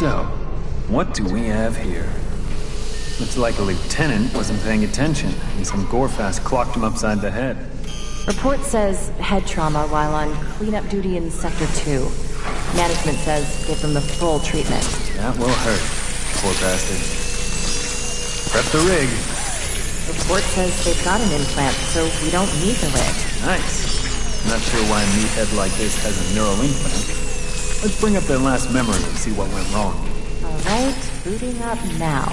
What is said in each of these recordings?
So, what do we have here? Looks like a lieutenant wasn't paying attention, and some gorefast clocked him upside the head. Report says head trauma while on cleanup duty in Sector 2. Management says give them the full treatment. That will hurt, poor bastard. Prep the rig. Report says they've got an implant, so we don't need the rig. Nice. Not sure why a meathead like this has a neural implant. Let's bring up their last memory and see what went wrong. Alright, booting up now.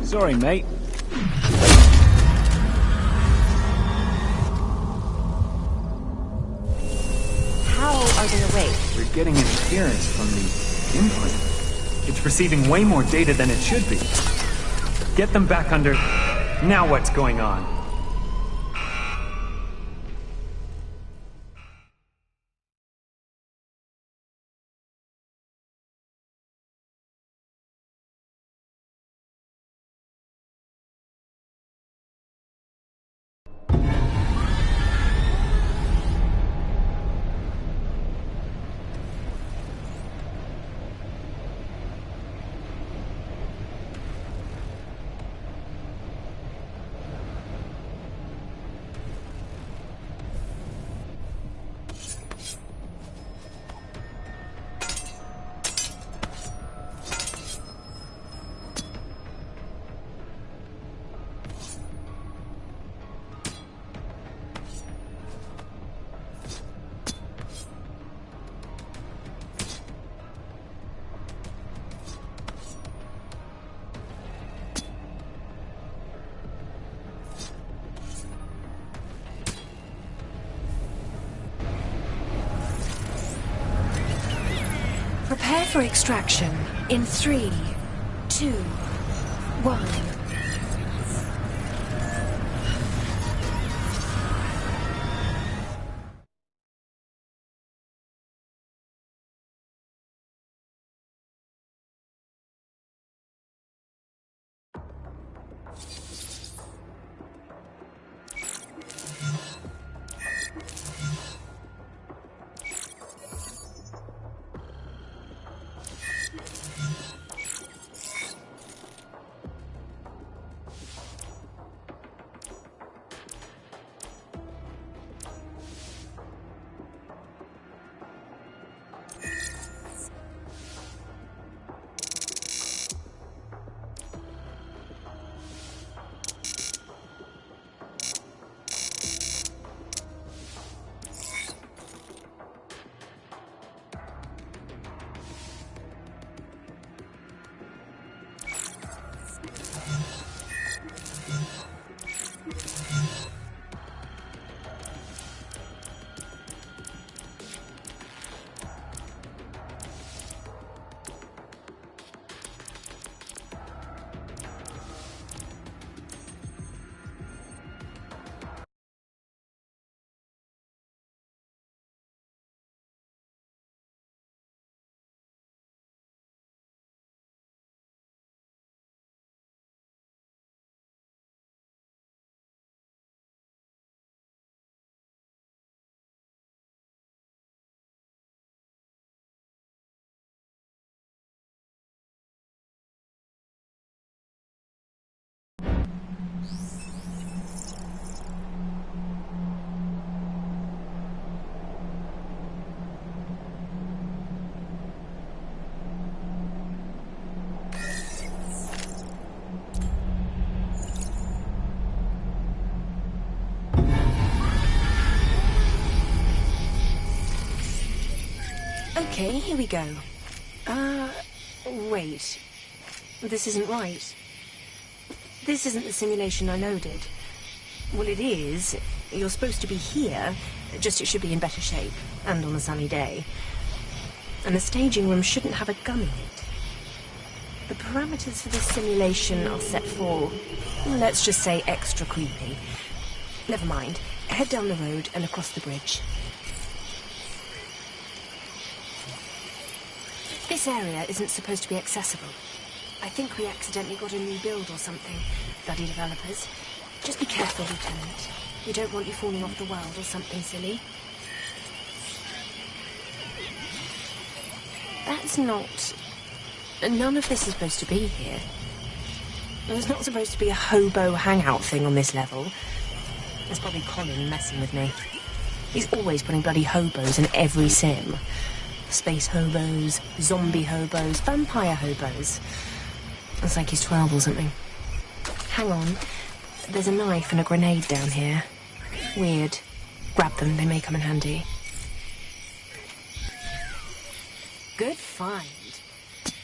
Sorry, mate. How are they awake? We're getting interference from the implant. It's receiving way more data than it should be. Get them back under... Now what's going on? Prepare for extraction in 3, 2, 1. Okay, here we go. Wait. This isn't right. This isn't the simulation I loaded. Well, it is. You're supposed to be here, just it should be in better shape, and on a sunny day. And the staging room shouldn't have a gun in it. The parameters for this simulation are set for, let's just say, extra creepy. Never mind. Head down the road and across the bridge. This area isn't supposed to be accessible. I think we accidentally got a new build or something. Bloody developers. Just be careful, Lieutenant. We don't want you falling off the world or something silly. That's not... None of this is supposed to be here. There's not supposed to be a hobo hangout thing on this level. There's probably Colin messing with me. He's always putting bloody hobos in every sim. Space hobos, zombie hobos, vampire hobos. It's like he's 12 or something. Hang on. There's a knife and a grenade down here. Weird. Grab them, they may come in handy. Good find.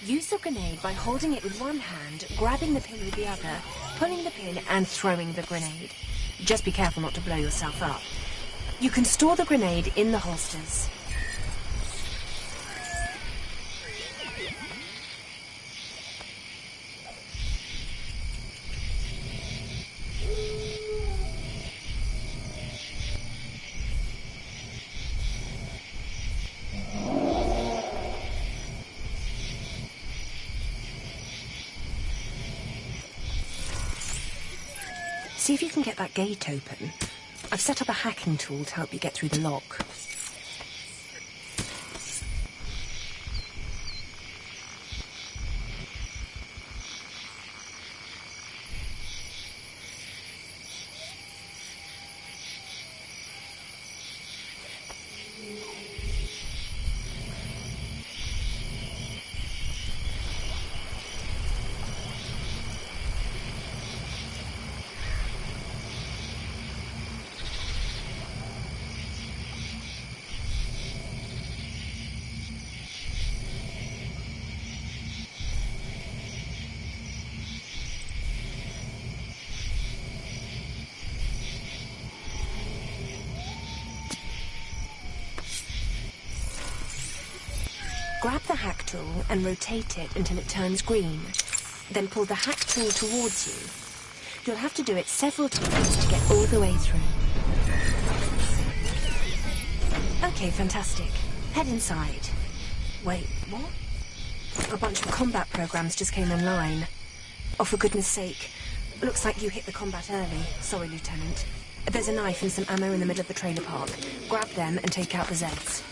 Use the grenade by holding it with one hand, grabbing the pin with the other, pulling the pin and throwing the grenade. Just be careful not to blow yourself up. You can store the grenade in the holsters. See if you can get that gate open. I've set up a hacking tool to help you get through the lock. Grab the hack tool and rotate it until it turns green. Then pull the hack tool towards you. You'll have to do it several times to get all the way through. Okay, fantastic. Head inside. Wait, what? A bunch of combat programs just came online. Oh, for goodness sake. Looks like you hit the combat early. Sorry, Lieutenant. There's a knife and some ammo in the middle of the trailer park. Grab them and take out the Zeds.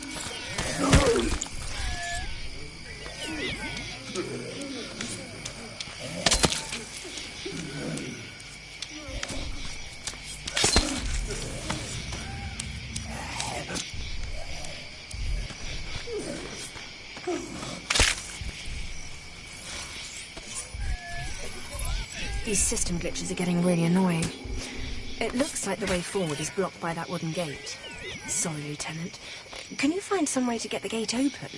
These system glitches are getting really annoying. It looks like the way forward is blocked by that wooden gate. Sorry, Lieutenant. Can you find some way to get the gate open?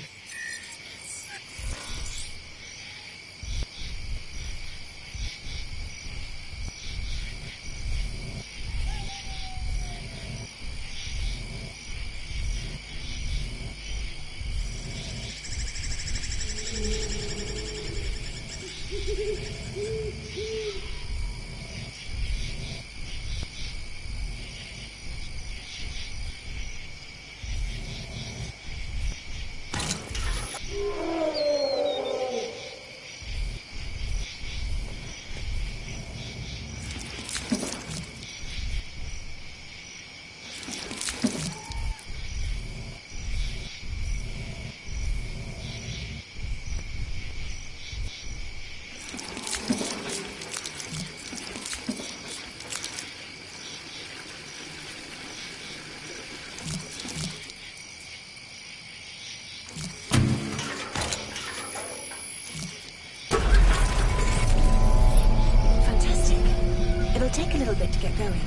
Take a little bit to get going.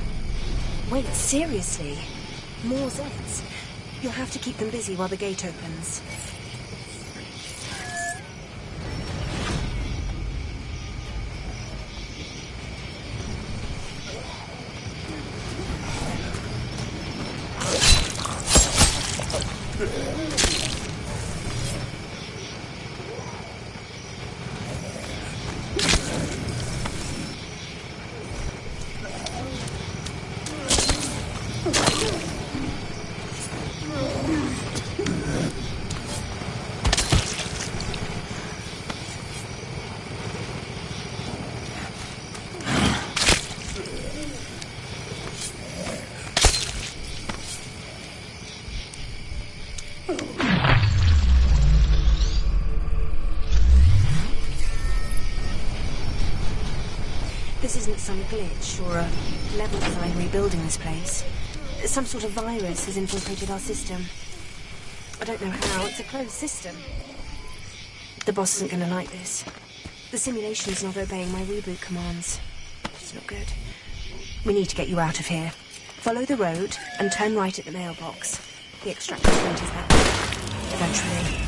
Wait, seriously? More Zeds? You'll have to keep them busy while the gate opens. This isn't some glitch or a level design rebuilding this place. Some sort of virus has infiltrated our system. I don't know how. It's a closed system. The boss isn't going to like this. The simulation's not obeying my reboot commands. It's not good. We need to get you out of here. Follow the road and turn right at the mailbox. The extraction point is that way. Eventually.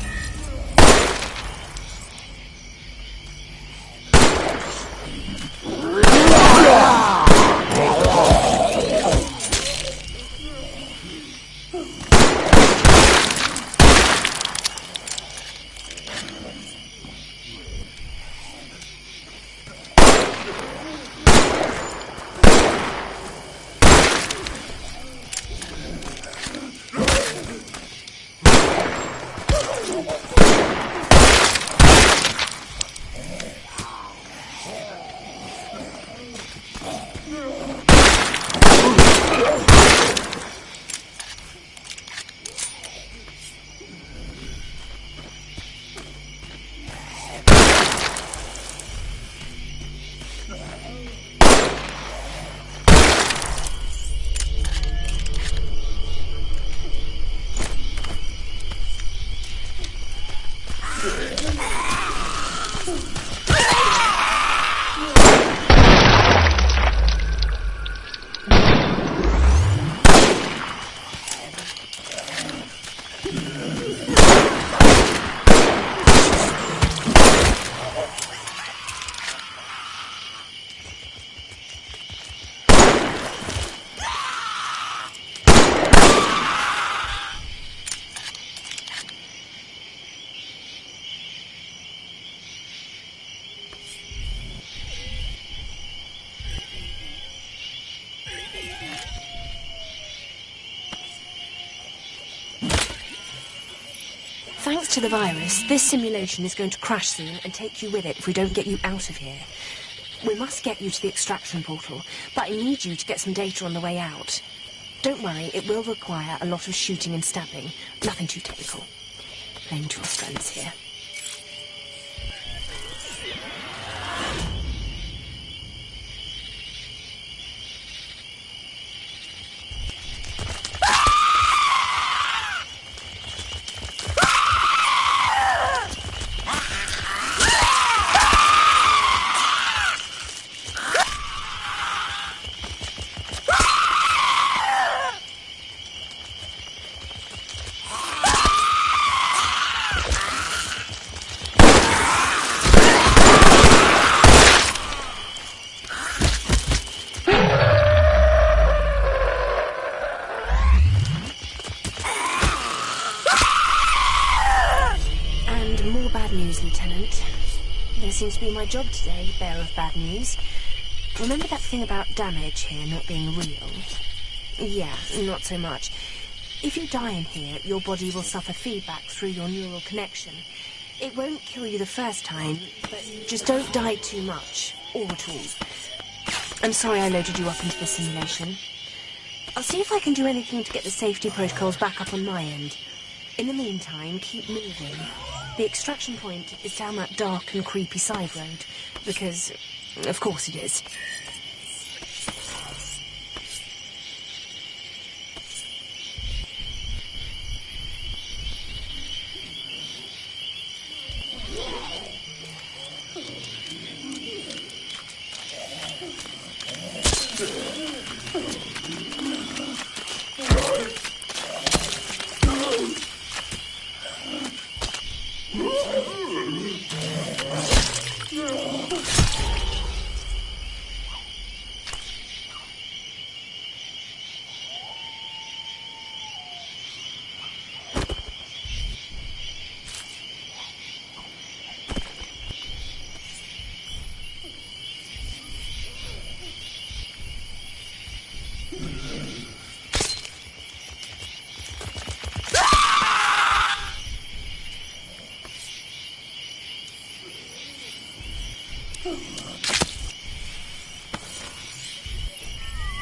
Thanks to the virus, this simulation is going to crash soon and take you with it if we don't get you out of here. We must get you to the extraction portal, but I need you to get some data on the way out. Don't worry, it will require a lot of shooting and stabbing. Nothing too technical. Playing to our strengths here. Seems to be my job today, bearer of bad news. Remember that thing about damage here not being real? Yeah, not so much. If you die in here, your body will suffer feedback through your neural connection. It won't kill you the first time, but just don't die too much, or at all. I'm sorry I loaded you up into the simulation. I'll see if I can do anything to get the safety protocols back up on my end. In the meantime, keep moving. The extraction point is down that dark and creepy side road, because, of course it is.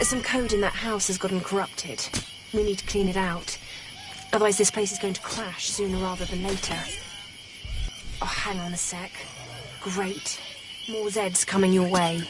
Some code in that house has gotten corrupted. We need to clean it out. Otherwise this place is going to crash sooner rather than later. Oh, hang on a sec. Great. More Zeds coming your way.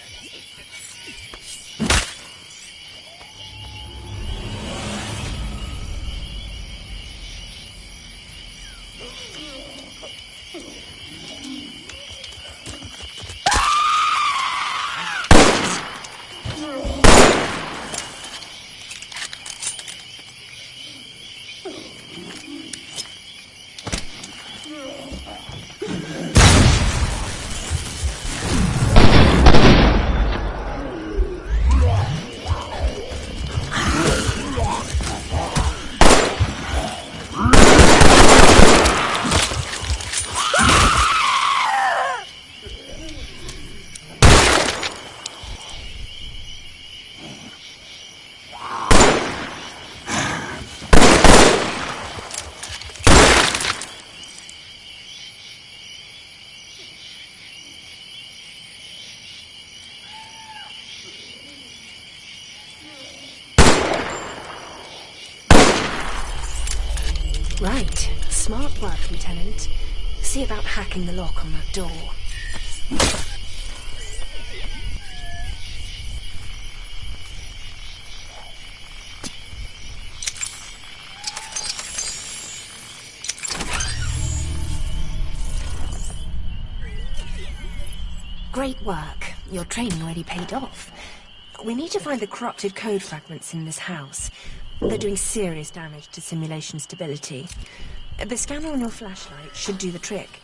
Right. Smart work, Lieutenant. See about hacking the lock on that door. Great work. Your training already paid off. We need to find the corrupted code fragments in this house. They're doing serious damage to simulation stability. The scanner on your flashlight should do the trick.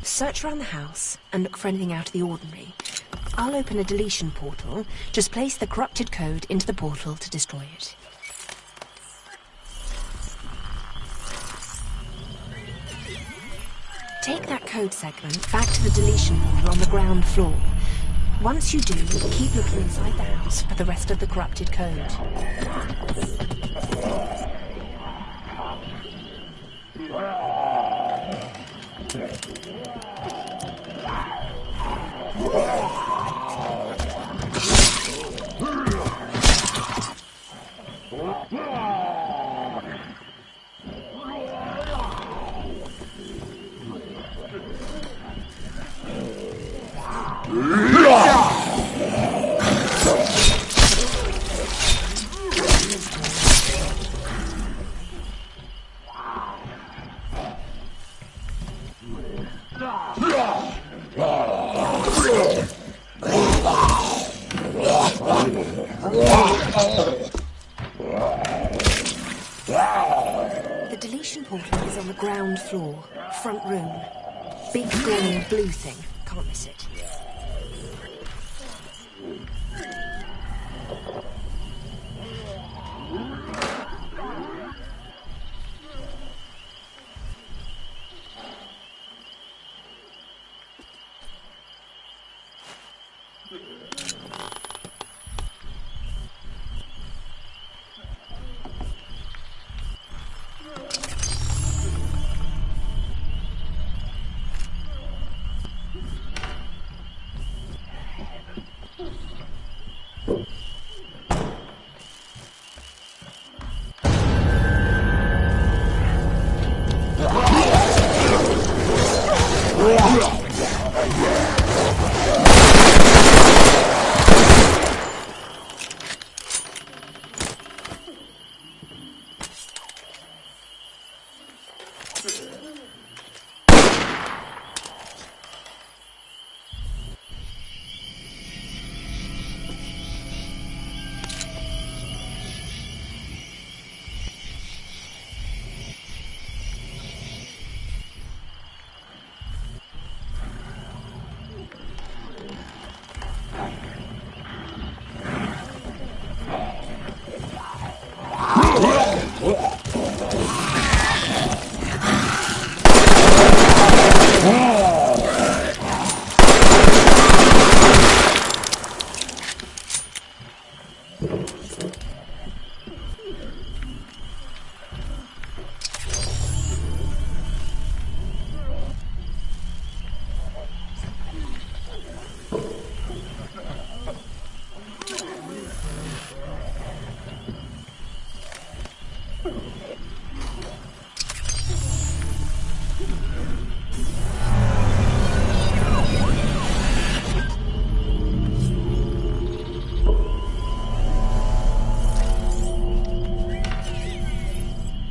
Search around the house and look for anything out of the ordinary. I'll open a deletion portal. Just place the corrupted code into the portal to destroy it. Take that code segment back to the deletion portal on the ground floor. Once you do, keep looking inside the house for the rest of the corrupted code. The deletion portal is on the ground floor, front room. Big glowing blue thing. Can't miss it.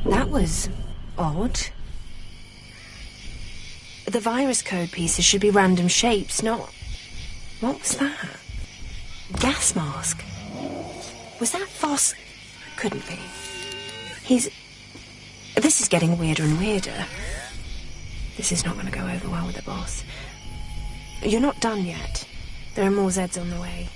That was odd. The virus code pieces should be random shapes, not... What was that? Gas mask? Was that Voss? Couldn't be. This is getting weirder and weirder. This is not going to go over well with the boss. You're not done yet. There are more Zeds on the way.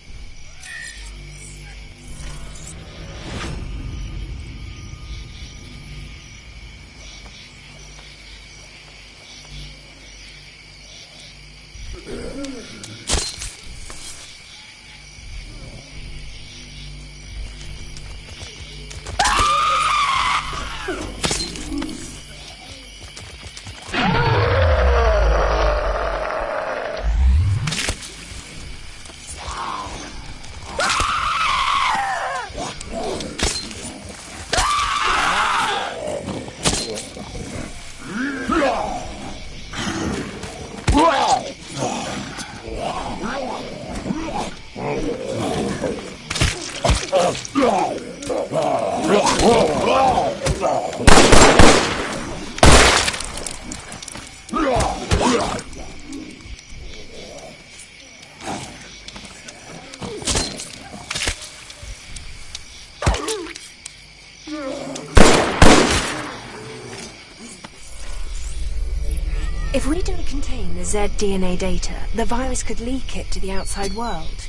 If we don't contain the Z DNA data, the virus could leak it to the outside world.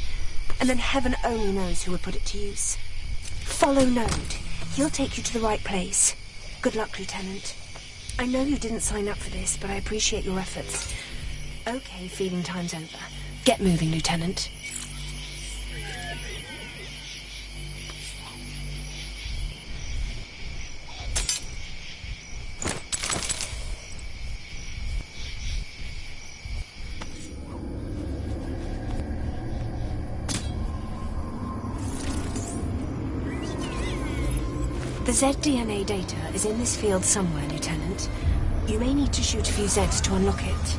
And then heaven only knows who would put it to use. Follow Node. He'll take you to the right place. Good luck, Lieutenant. I know you didn't sign up for this, but I appreciate your efforts. Okay, feeding time's over. Get moving, Lieutenant. The Z-DNA data is in this field somewhere, Lieutenant. You may need to shoot a few Zeds to unlock it.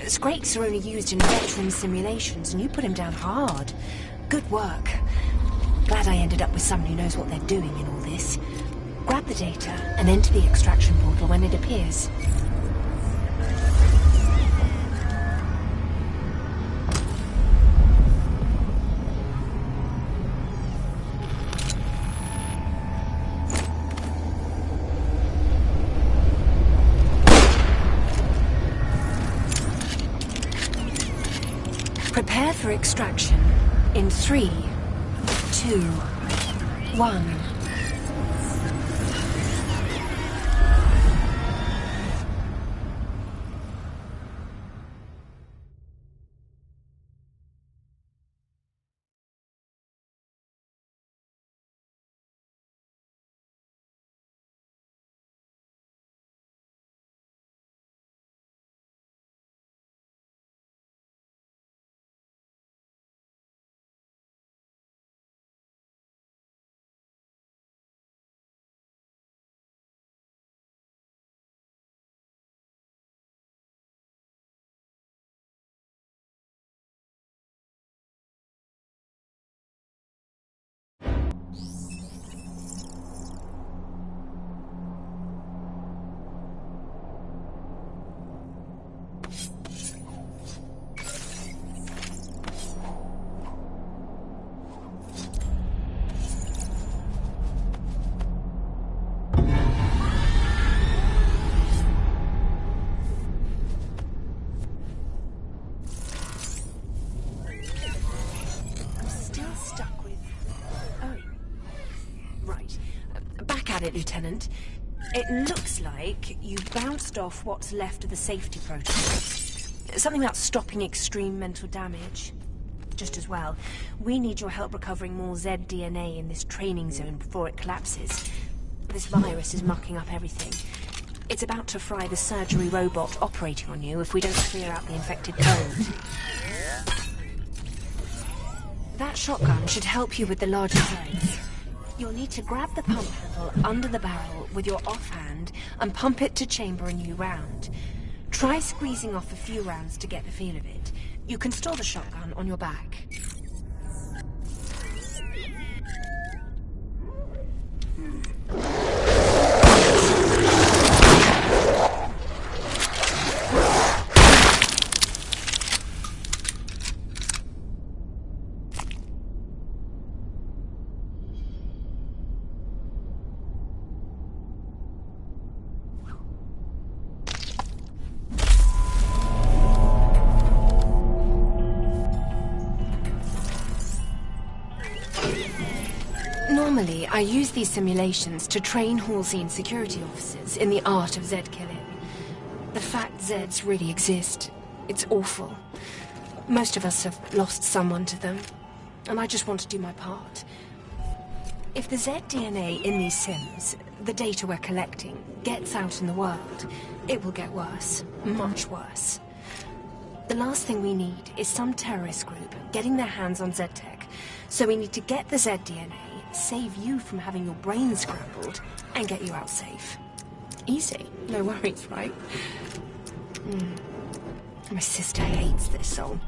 Scrakes are only used in veteran simulations, and you put him down hard. Good work. Glad I ended up with someone who knows what they're doing in all this. Grab the data and enter the extraction portal when it appears. Prepare for extraction in 3, 2, 1. at it, Lieutenant. It looks like you bounced off what's left of the safety protocol. Something about stopping extreme mental damage. Just as well, we need your help recovering more Z-DNA in this training zone before it collapses. This virus is mucking up everything. It's about to fry the surgery robot operating on you if we don't clear out the infected code. That shotgun should help you with the larger Zeds. You'll need to grab the pump handle under the barrel with your offhand and pump it to chamber a new round. Try squeezing off a few rounds to get the feel of it. You can store the shotgun on your back. Normally, I use these simulations to train Halsey security officers in the art of Zed killing. The fact Zeds really exist, it's awful. Most of us have lost someone to them, and I just want to do my part. If the Zed DNA in these sims, the data we're collecting, gets out in the world, it will get worse, much worse. The last thing we need is some terrorist group getting their hands on Zed-Tech, so we need to get the Zed DNA, save you from having your brain scrambled, and get you out safe. Easy, no worries, right? My sister hates this song.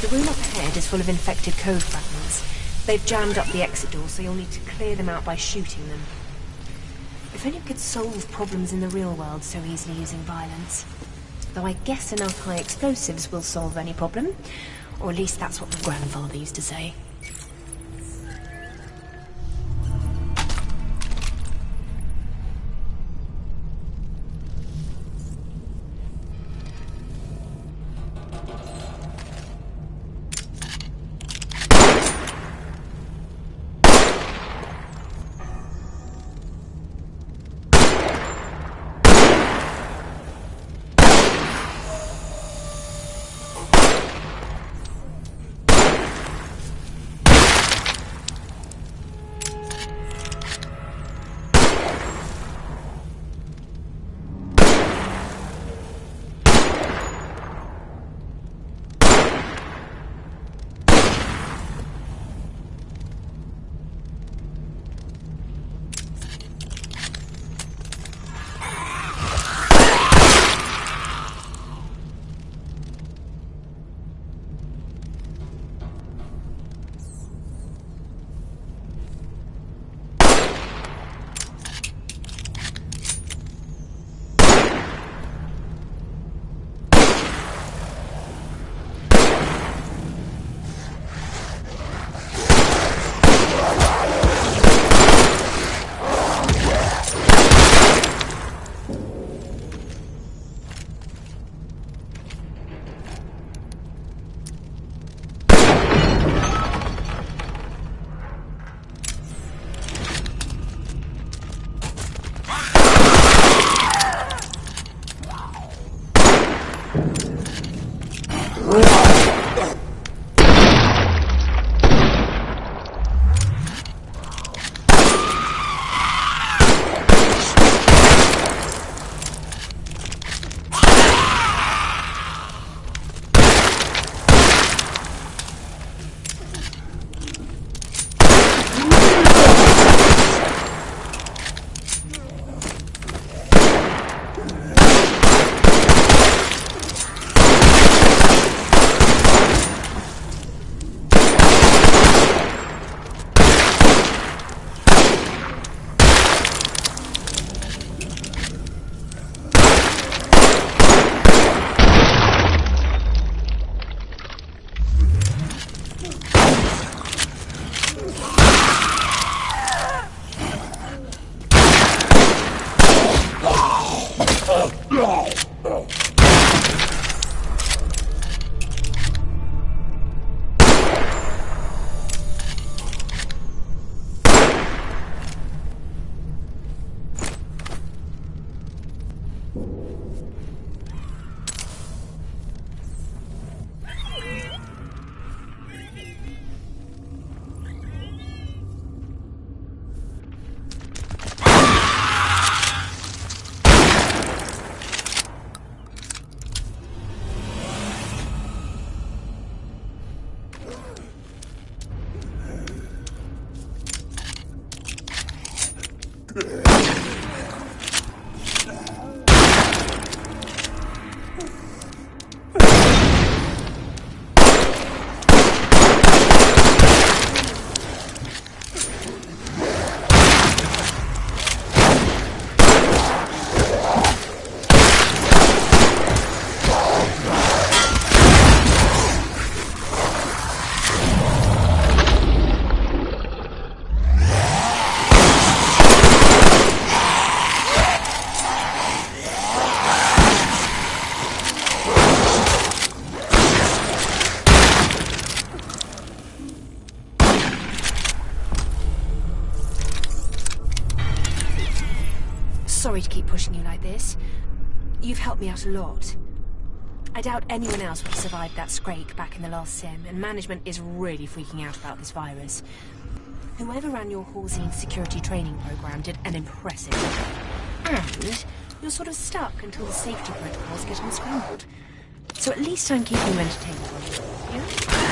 The room up ahead is full of infected code fragments. They've jammed up the exit door, so you'll need to clear them out by shooting them. If only we could solve problems in the real world so easily using violence. Though I guess enough high explosives will solve any problem. Or at least that's what my grandfather used to say. Sorry to keep pushing you like this. You've helped me out a lot. I doubt anyone else would have survived that scrake back in the last sim, and management is really freaking out about this virus. Whoever ran your Halsey security training program did an impressive job. And you're sort of stuck until the safety protocols get unscrambled. So at least I'm keeping you entertained for you. Yeah?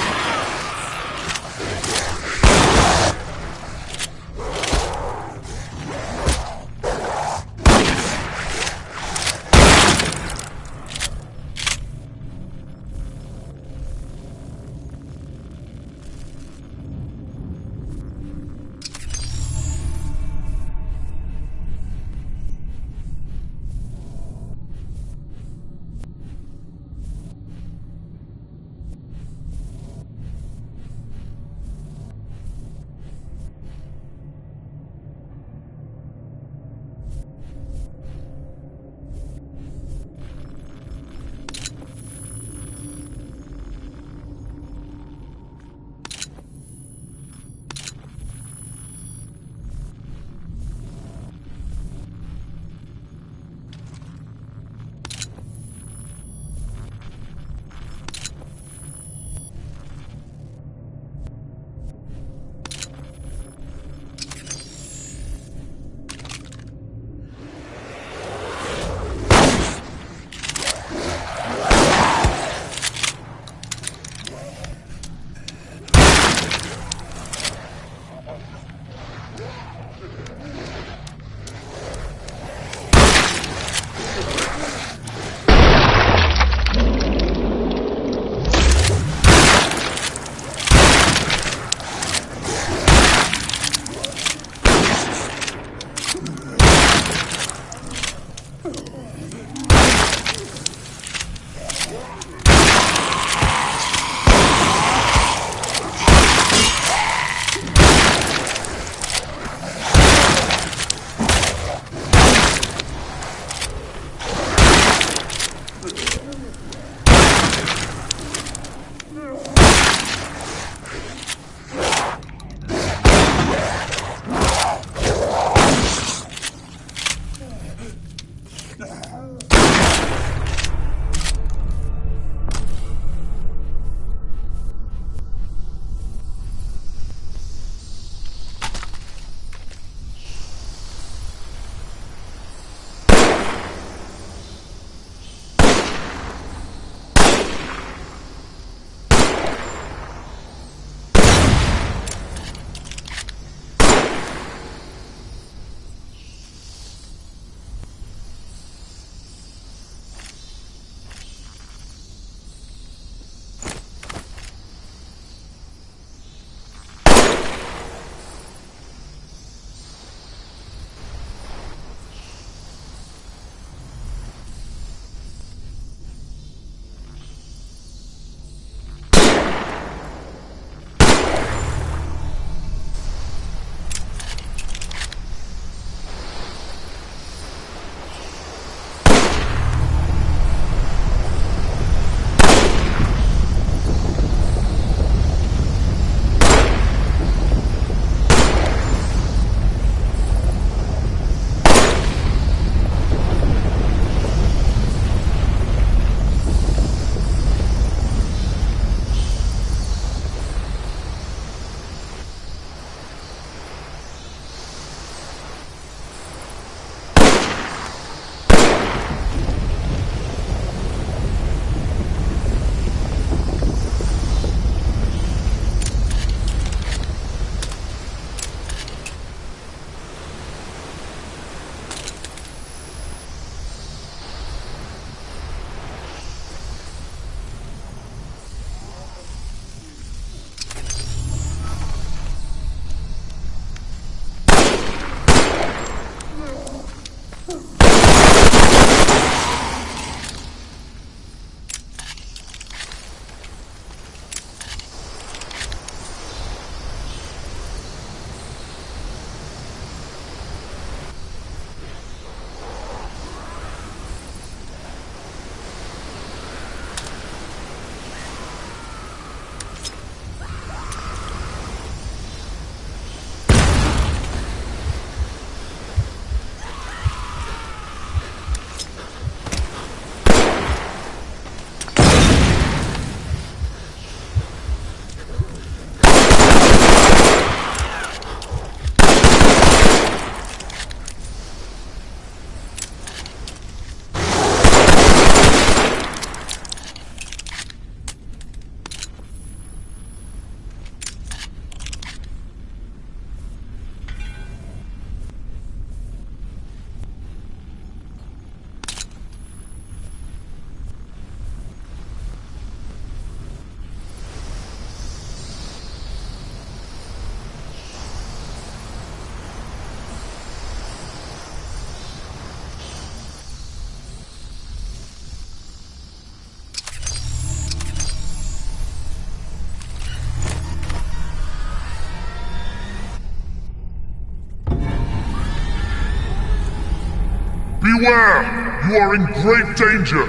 Beware! You are in great danger!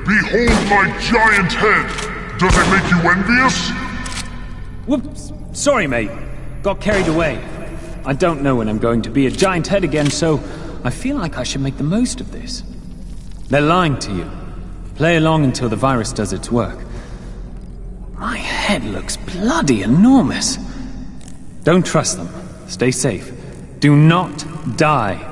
Behold my giant head! Does it make you envious? Whoops. Sorry, mate. Got carried away. I don't know when I'm going to be a giant head again, so I feel like I should make the most of this. They're lying to you. Play along until the virus does its work. My head looks bloody enormous. Don't trust them. Stay safe. Do not die.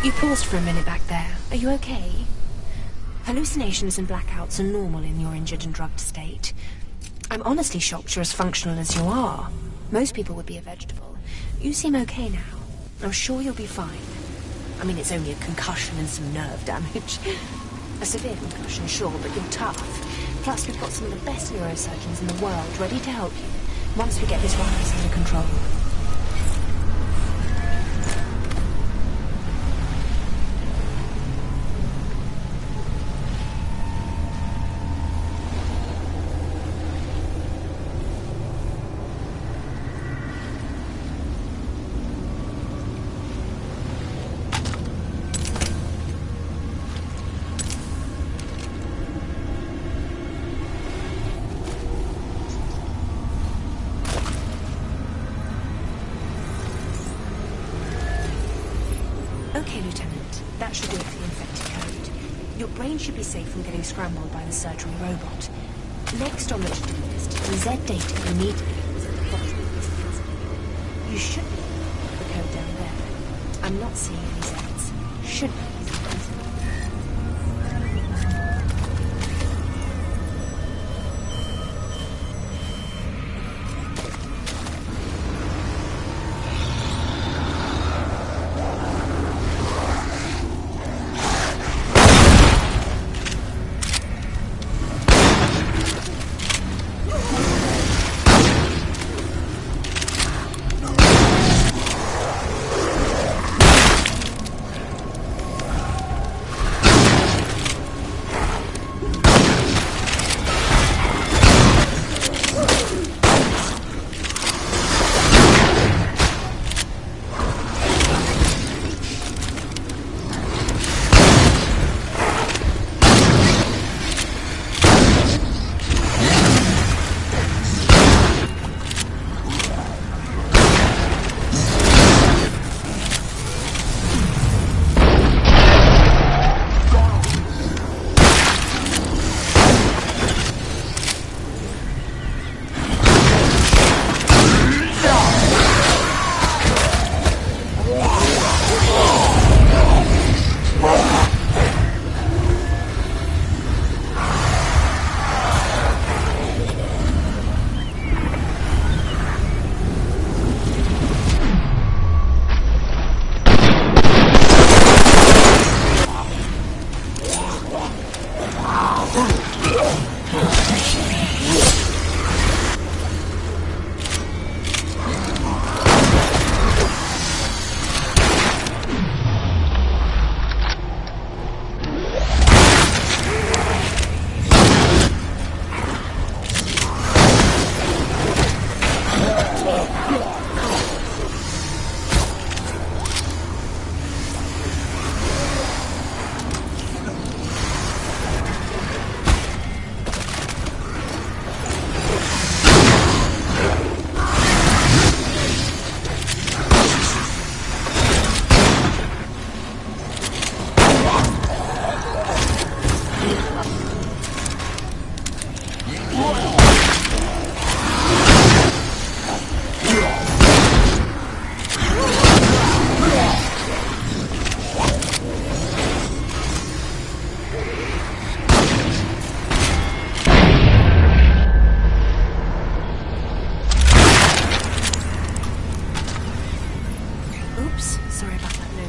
You paused for a minute back there. Are you okay? Hallucinations and blackouts are normal in your injured and drugged state. I'm honestly shocked you're as functional as you are. Most people would be a vegetable. You seem okay now. I'm sure you'll be fine. I mean, it's only a concussion and some nerve damage. A severe concussion, sure, but you're tough. Plus, we've got some of the best neurosurgeons in the world ready to help you once we get this virus under control. Okay, Lieutenant. That should do it for the infected code. Your brain should be safe from getting scrambled by the surgery robot. Next on the to-do list, the Z data you need to use at the laboratory is physical. You should be able to put the code down there. I'm not seeing any Zs. Should be.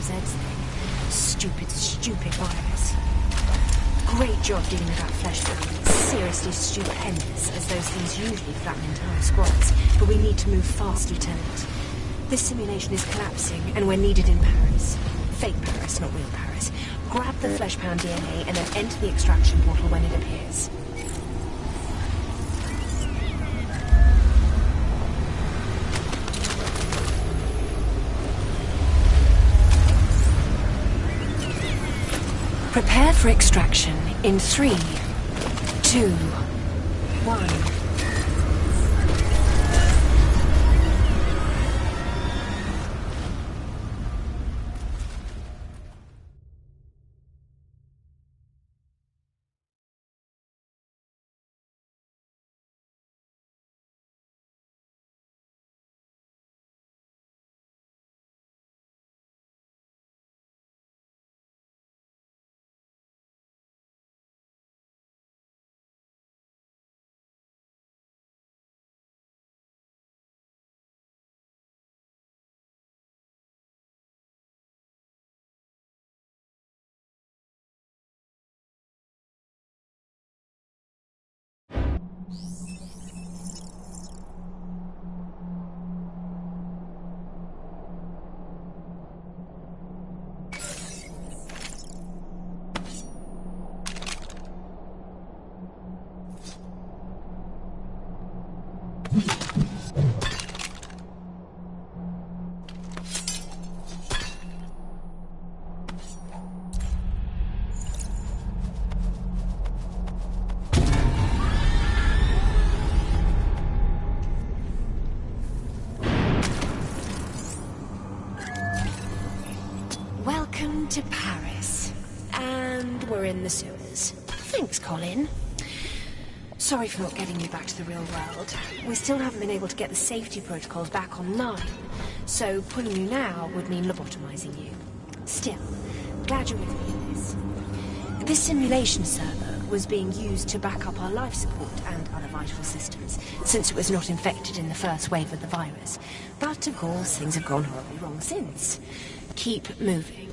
Zed's thing. Stupid virus. Great job dealing with that flesh pound. It's seriously stupendous, as those things usually flatten entire squads. But we need to move fast, Lieutenant. This simulation is collapsing, and we're needed in Paris. Fake Paris, not real Paris. Grab the flesh pound DNA and then enter the extraction portal when it appears. Prepare for extraction in 3, 2, 1. Welcome to Paris. And we're in the sewers. Thanks, Colin. Sorry for not getting you back to the real world. We still haven't been able to get the safety protocols back online, so pulling you now would mean lobotomizing you. Still, glad you're with me in this. This simulation server was being used to back up our life support and other vital systems, since it was not infected in the first wave of the virus. But, of course, things have gone horribly wrong since. Keep moving.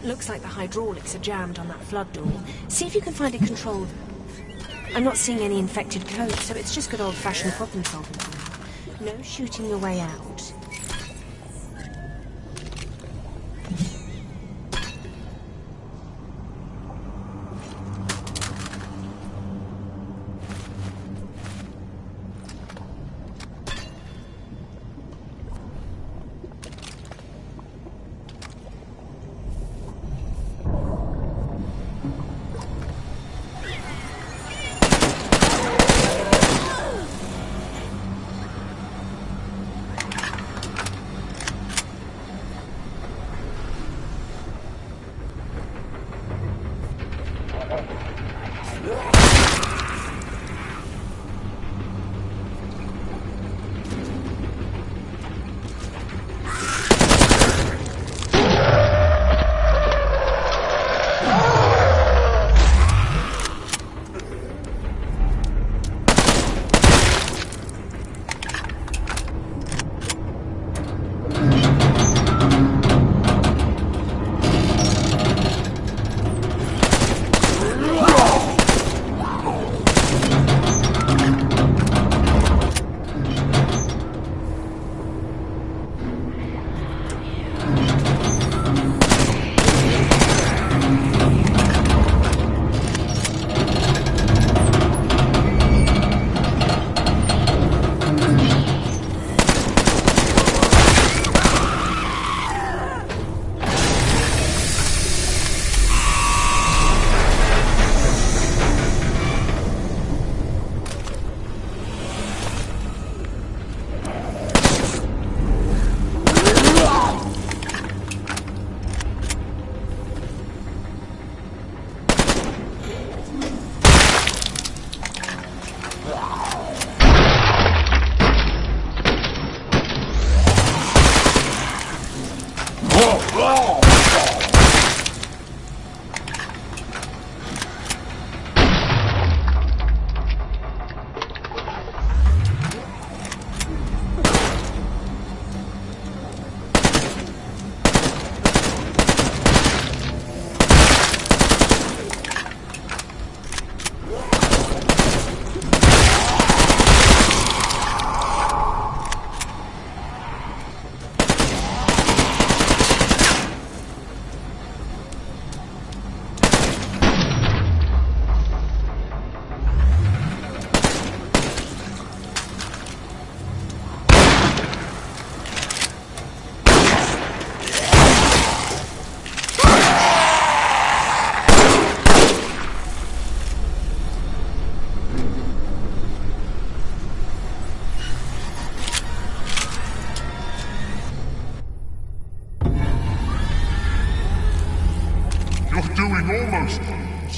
Looks like the hydraulics are jammed on that flood door. See if you can find a control valve. I'm not seeing any infected code, so it's just good old-fashioned problem solving. No shooting your way out.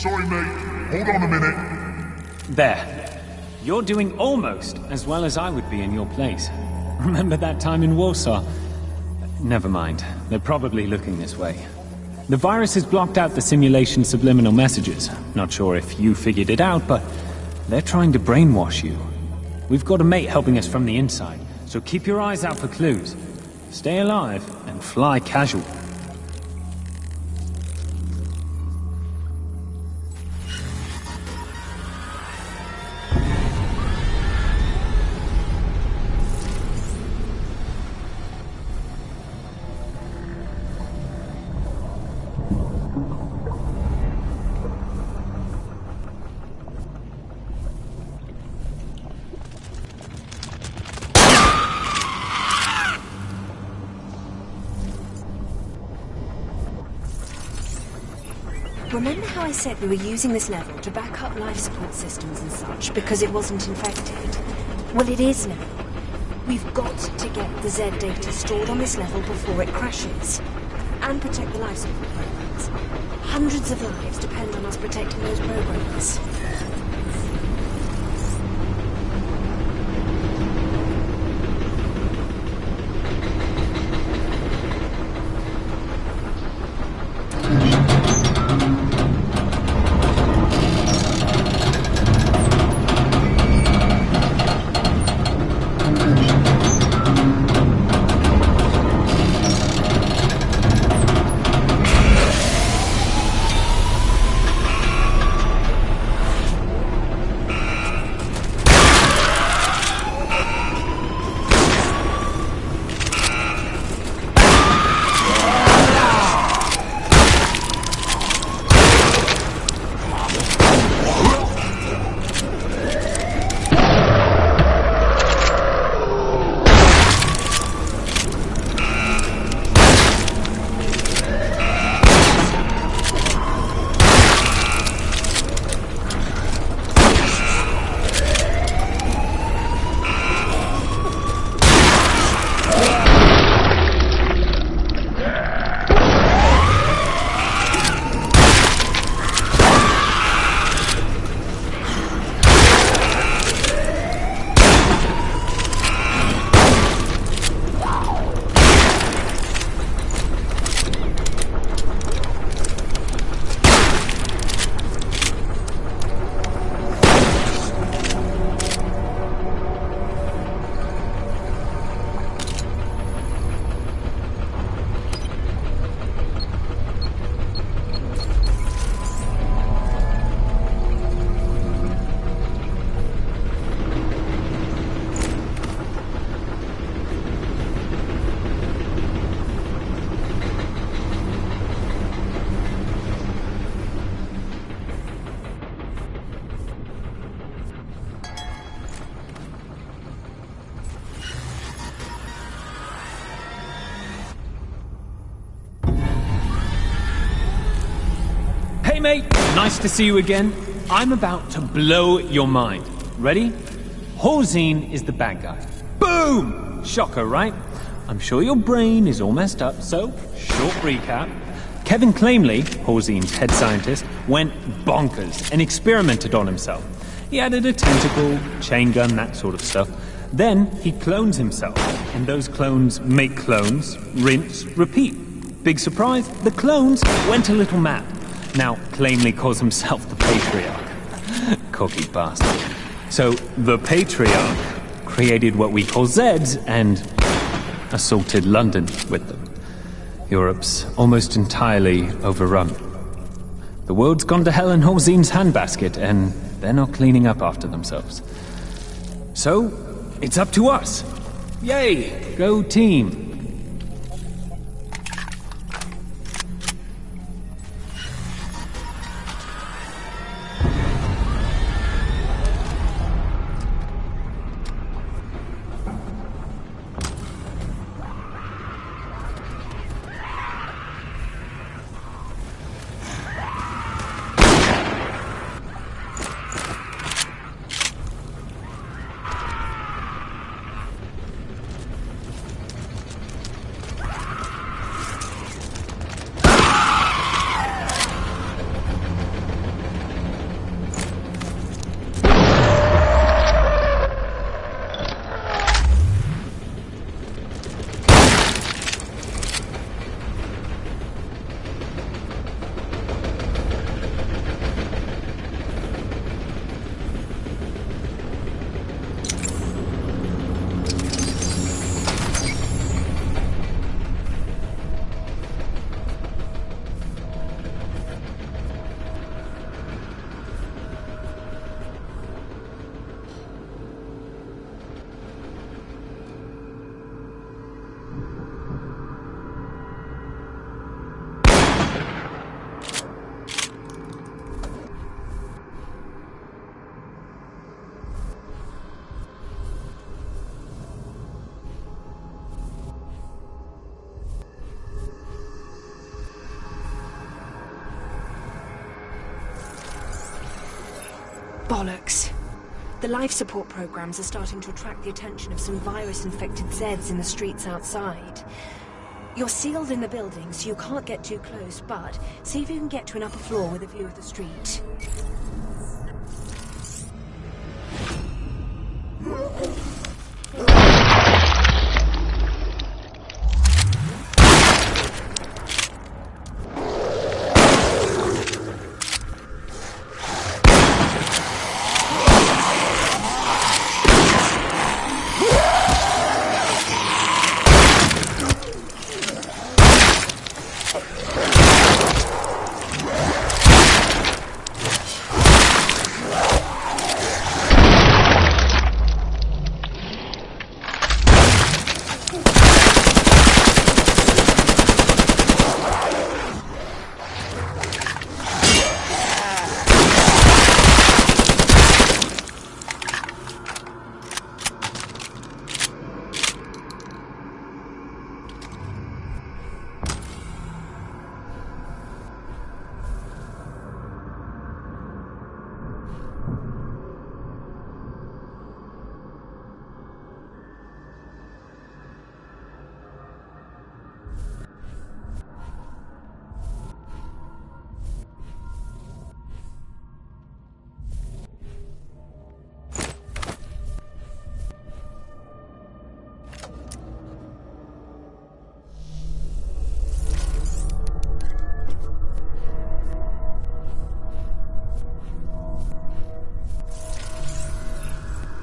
Sorry, mate. Hold on a minute. There. You're doing almost as well as I would be in your place. Remember that time in Warsaw? Never mind. They're probably looking this way. The virus has blocked out the simulation subliminal messages. Not sure if you figured it out, but they're trying to brainwash you. We've got a mate helping us from the inside, so keep your eyes out for clues. Stay alive and fly casual. Remember how I said we were using this level to back up life support systems and such because it wasn't infected? Well, it is now. We've got to get the Z data stored on this level before it crashes. And protect the life support programs. Hundreds of lives depend on us protecting those programs. Hey mate, nice to see you again. I'm about to blow your mind. Ready? Horzine is the bad guy. Boom! Shocker, right? I'm sure your brain is all messed up, so short recap. Kevin Claimley, Horzine's head scientist, went bonkers and experimented on himself. He added a tentacle, chain gun, that sort of stuff. Then he clones himself, and those clones make clones, rinse, repeat. Big surprise, the clones went a little mad. Now, Claimley calls himself the Patriarch. Cocky bastard. So, the Patriarch created what we call Zeds and assaulted London with them. Europe's almost entirely overrun. The world's gone to hell in Horzine's handbasket, and they're not cleaning up after themselves. So, it's up to us. Yay! Go team! Bollocks. The life support programs are starting to attract the attention of some virus-infected Zeds in the streets outside. You're sealed in the building, so you can't get too close, but see if you can get to an upper floor with a view of the street.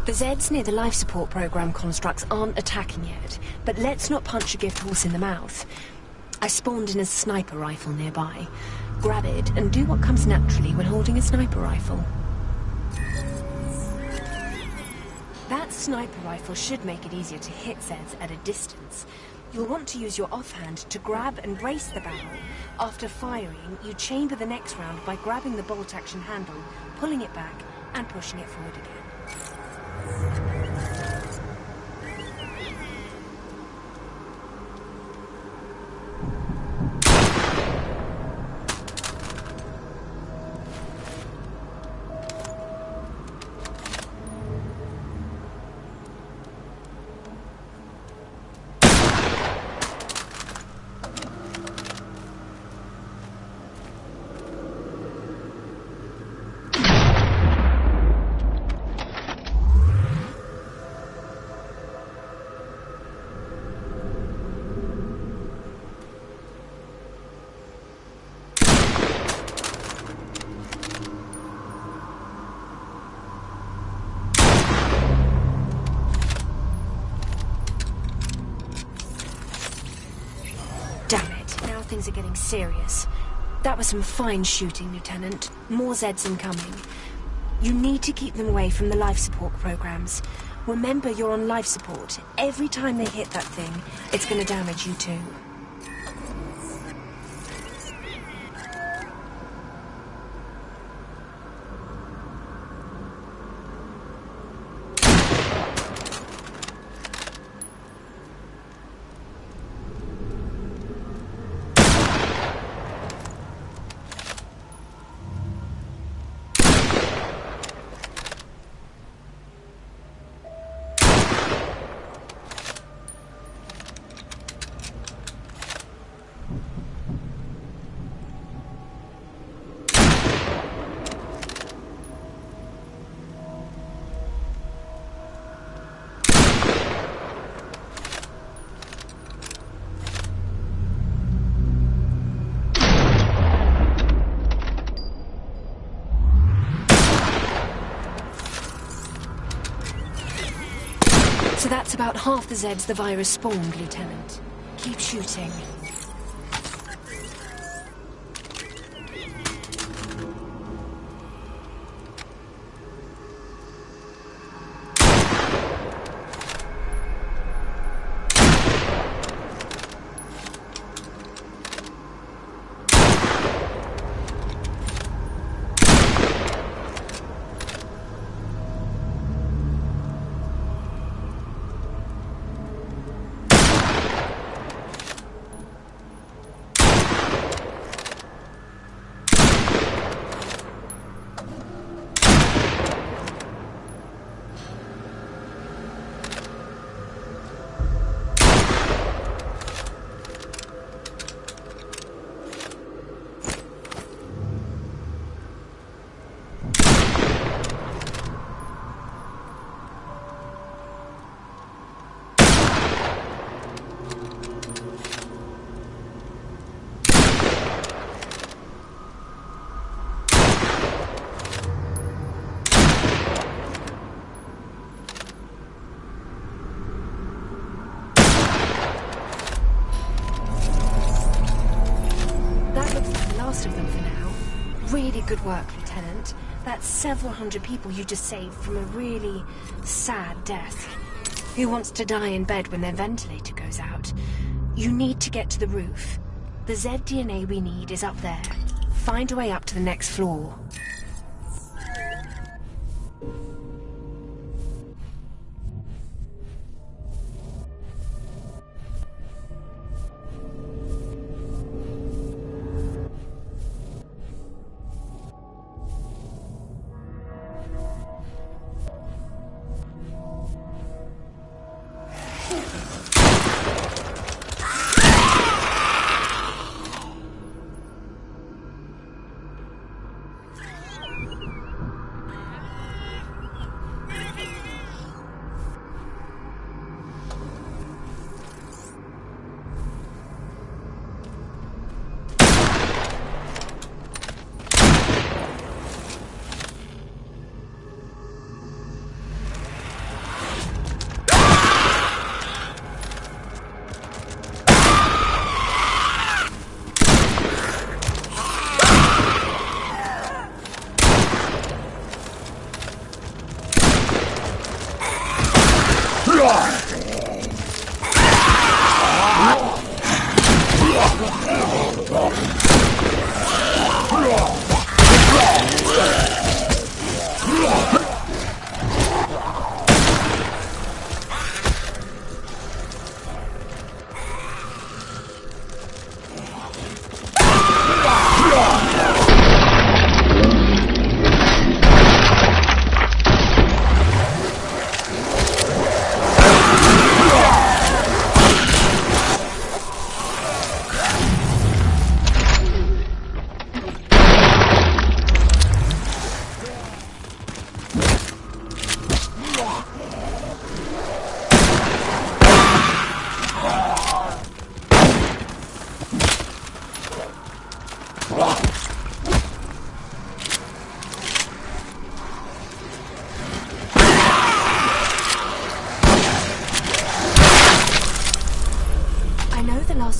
The Zeds near the life support program constructs aren't attacking yet, but let's not punch a gift horse in the mouth. I spawned in a sniper rifle nearby. Grab it and do what comes naturally when holding a sniper rifle. That sniper rifle should make it easier to hit Zeds at a distance. You'll want to use your offhand to grab and brace the barrel. After firing, you chamber the next round by grabbing the bolt-action handle, pulling it back, and pushing it forward again. Things are getting serious. That was some fine shooting, Lieutenant. More Zeds incoming. You need to keep them away from the life support programs. Remember, you're on life support. Every time they hit that thing, it's going to damage you too. So that's about half the Zeds the virus spawned, Lieutenant. Keep shooting. good work, Lieutenant. That's several hundred people you just saved from a really sad death. Who wants to die in bed when their ventilator goes out? You need to get to the roof. The Z DNA we need is up there. Find a way up to the next floor.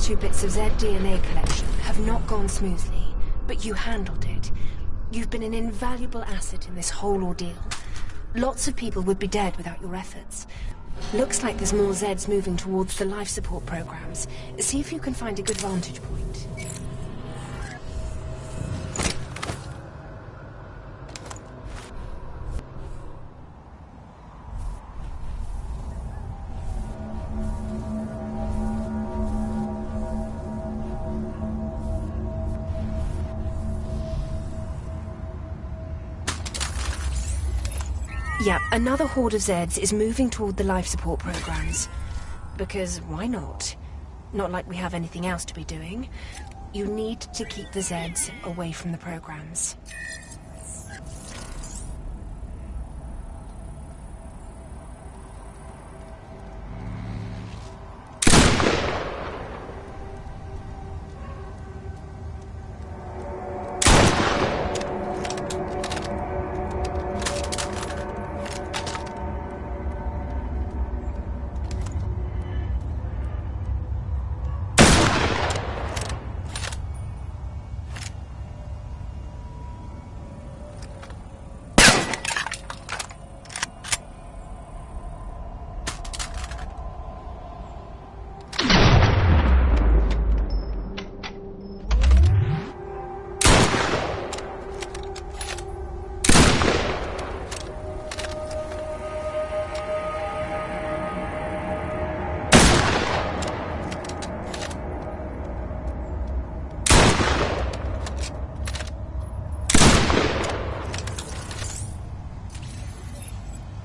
Two bits of Z DNA collection have not gone smoothly, but you handled it. You've been an invaluable asset in this whole ordeal. Lots of people would be dead without your efforts. Looks like there's more Zeds moving towards the life support programs. See if you can find a good vantage point. Yeah, another horde of Zeds is moving toward the life support programs. Because why not? Not like we have anything else to be doing. You need to keep the Zeds away from the programs.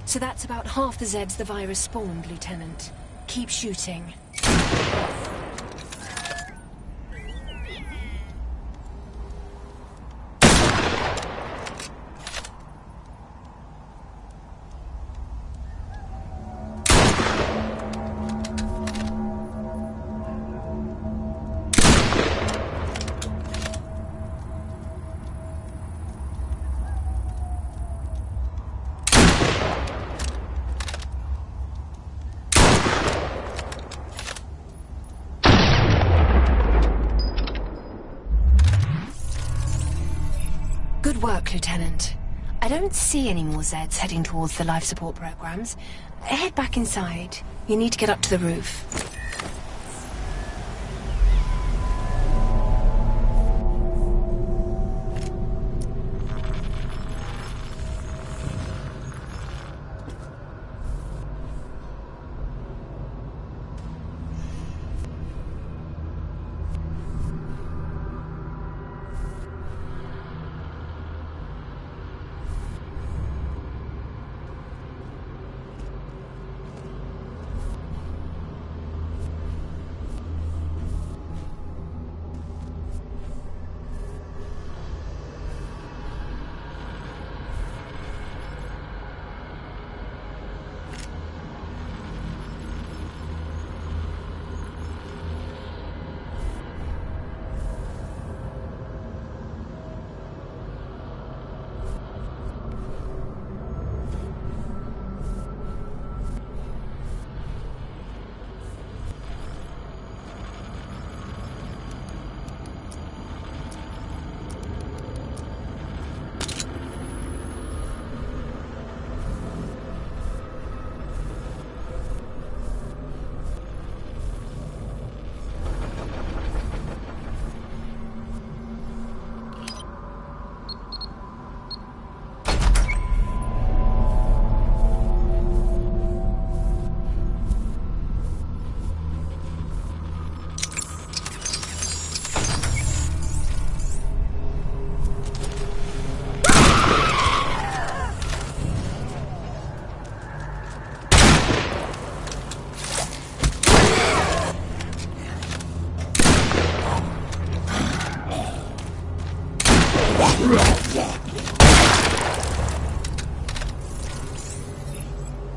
So that's about half the Zeds the virus spawned, Lieutenant. Keep shooting. Good work, Lieutenant. I don't see any more Zeds heading towards the life support programs. Head back inside. You need to get up to the roof.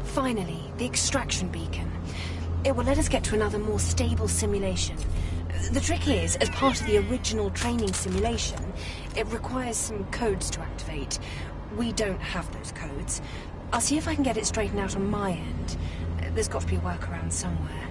Finally, the extraction beacon. It will let us get to another, more stable simulation. The trick is, as part of the original training simulation, it requires some codes to activate. We don't have those codes. I'll see if I can get it straightened out on my end. There's got to be a workaround somewhere.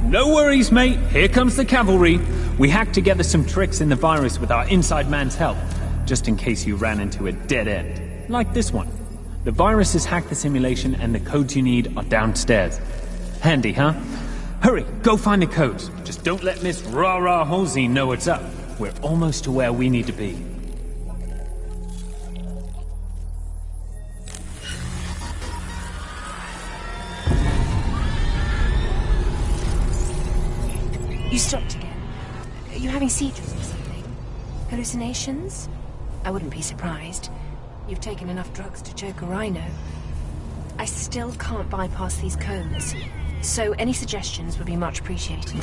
No worries, mate. Here comes the cavalry. We hacked together some tricks in the virus with our inside man's help, just in case you ran into a dead end. Like this one. The virus has hacked the simulation and the codes you need are downstairs. Handy, huh? Hurry, go find the codes. Just don't let Miss Rah-Rah Halsey know what's up. We're almost to where we need to be. You stopped again. Are you having seizures or something? Hallucinations? I wouldn't be surprised. You've taken enough drugs to choke a rhino. I still can't bypass these codes, so any suggestions would be much appreciated.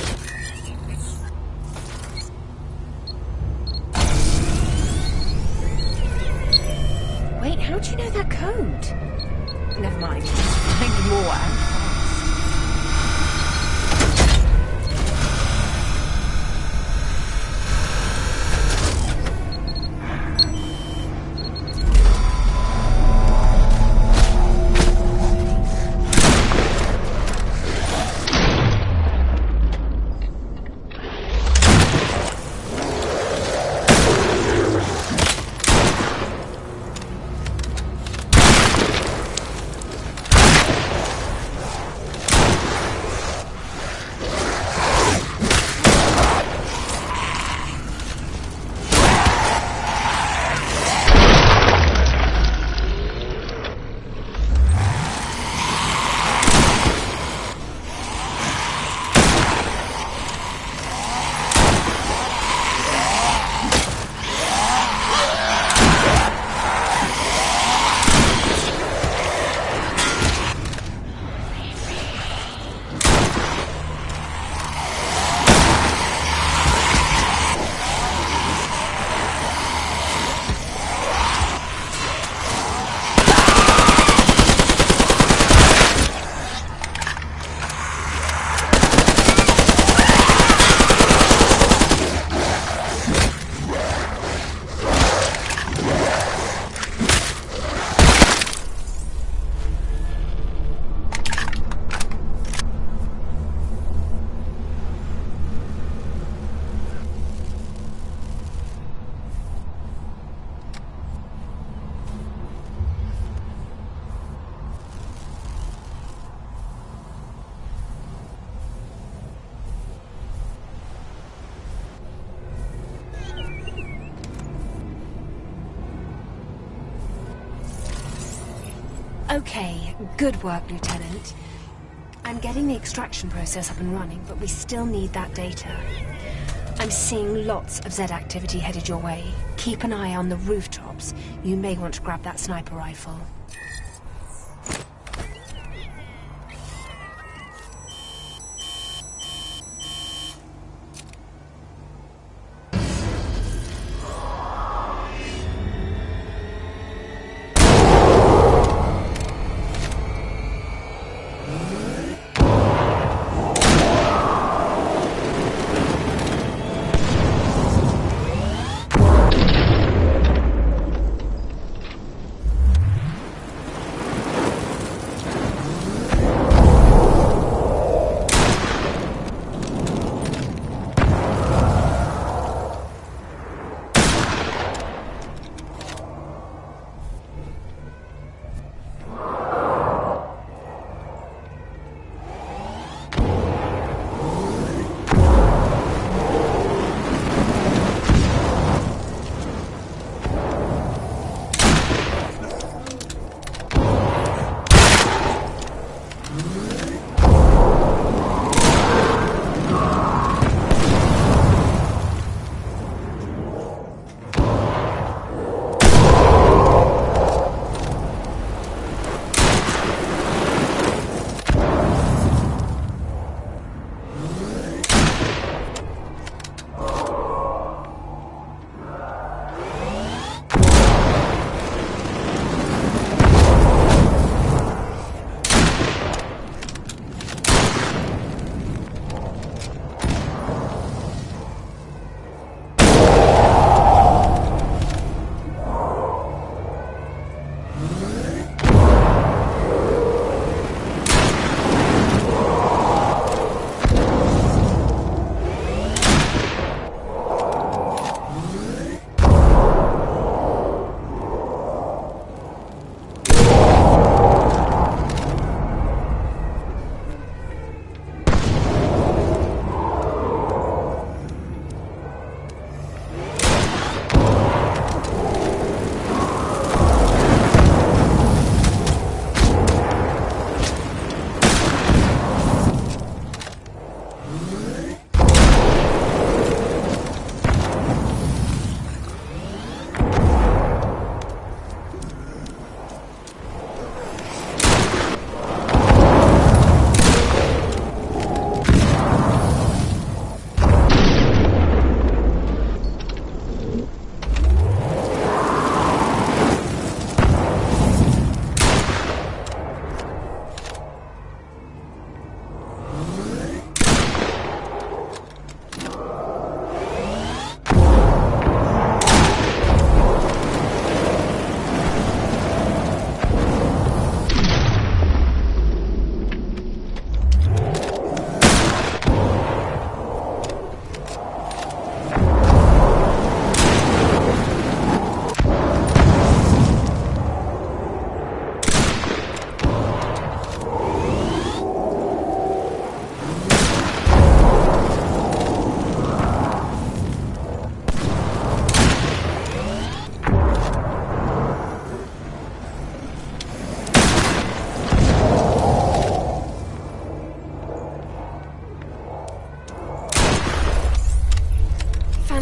Wait, how do you know that code? Never mind. Find more and fast. Okay, good work, Lieutenant. I'm getting the extraction process up and running, but we still need that data. I'm seeing lots of Zed activity headed your way. Keep an eye on the rooftops. You may want to grab that sniper rifle.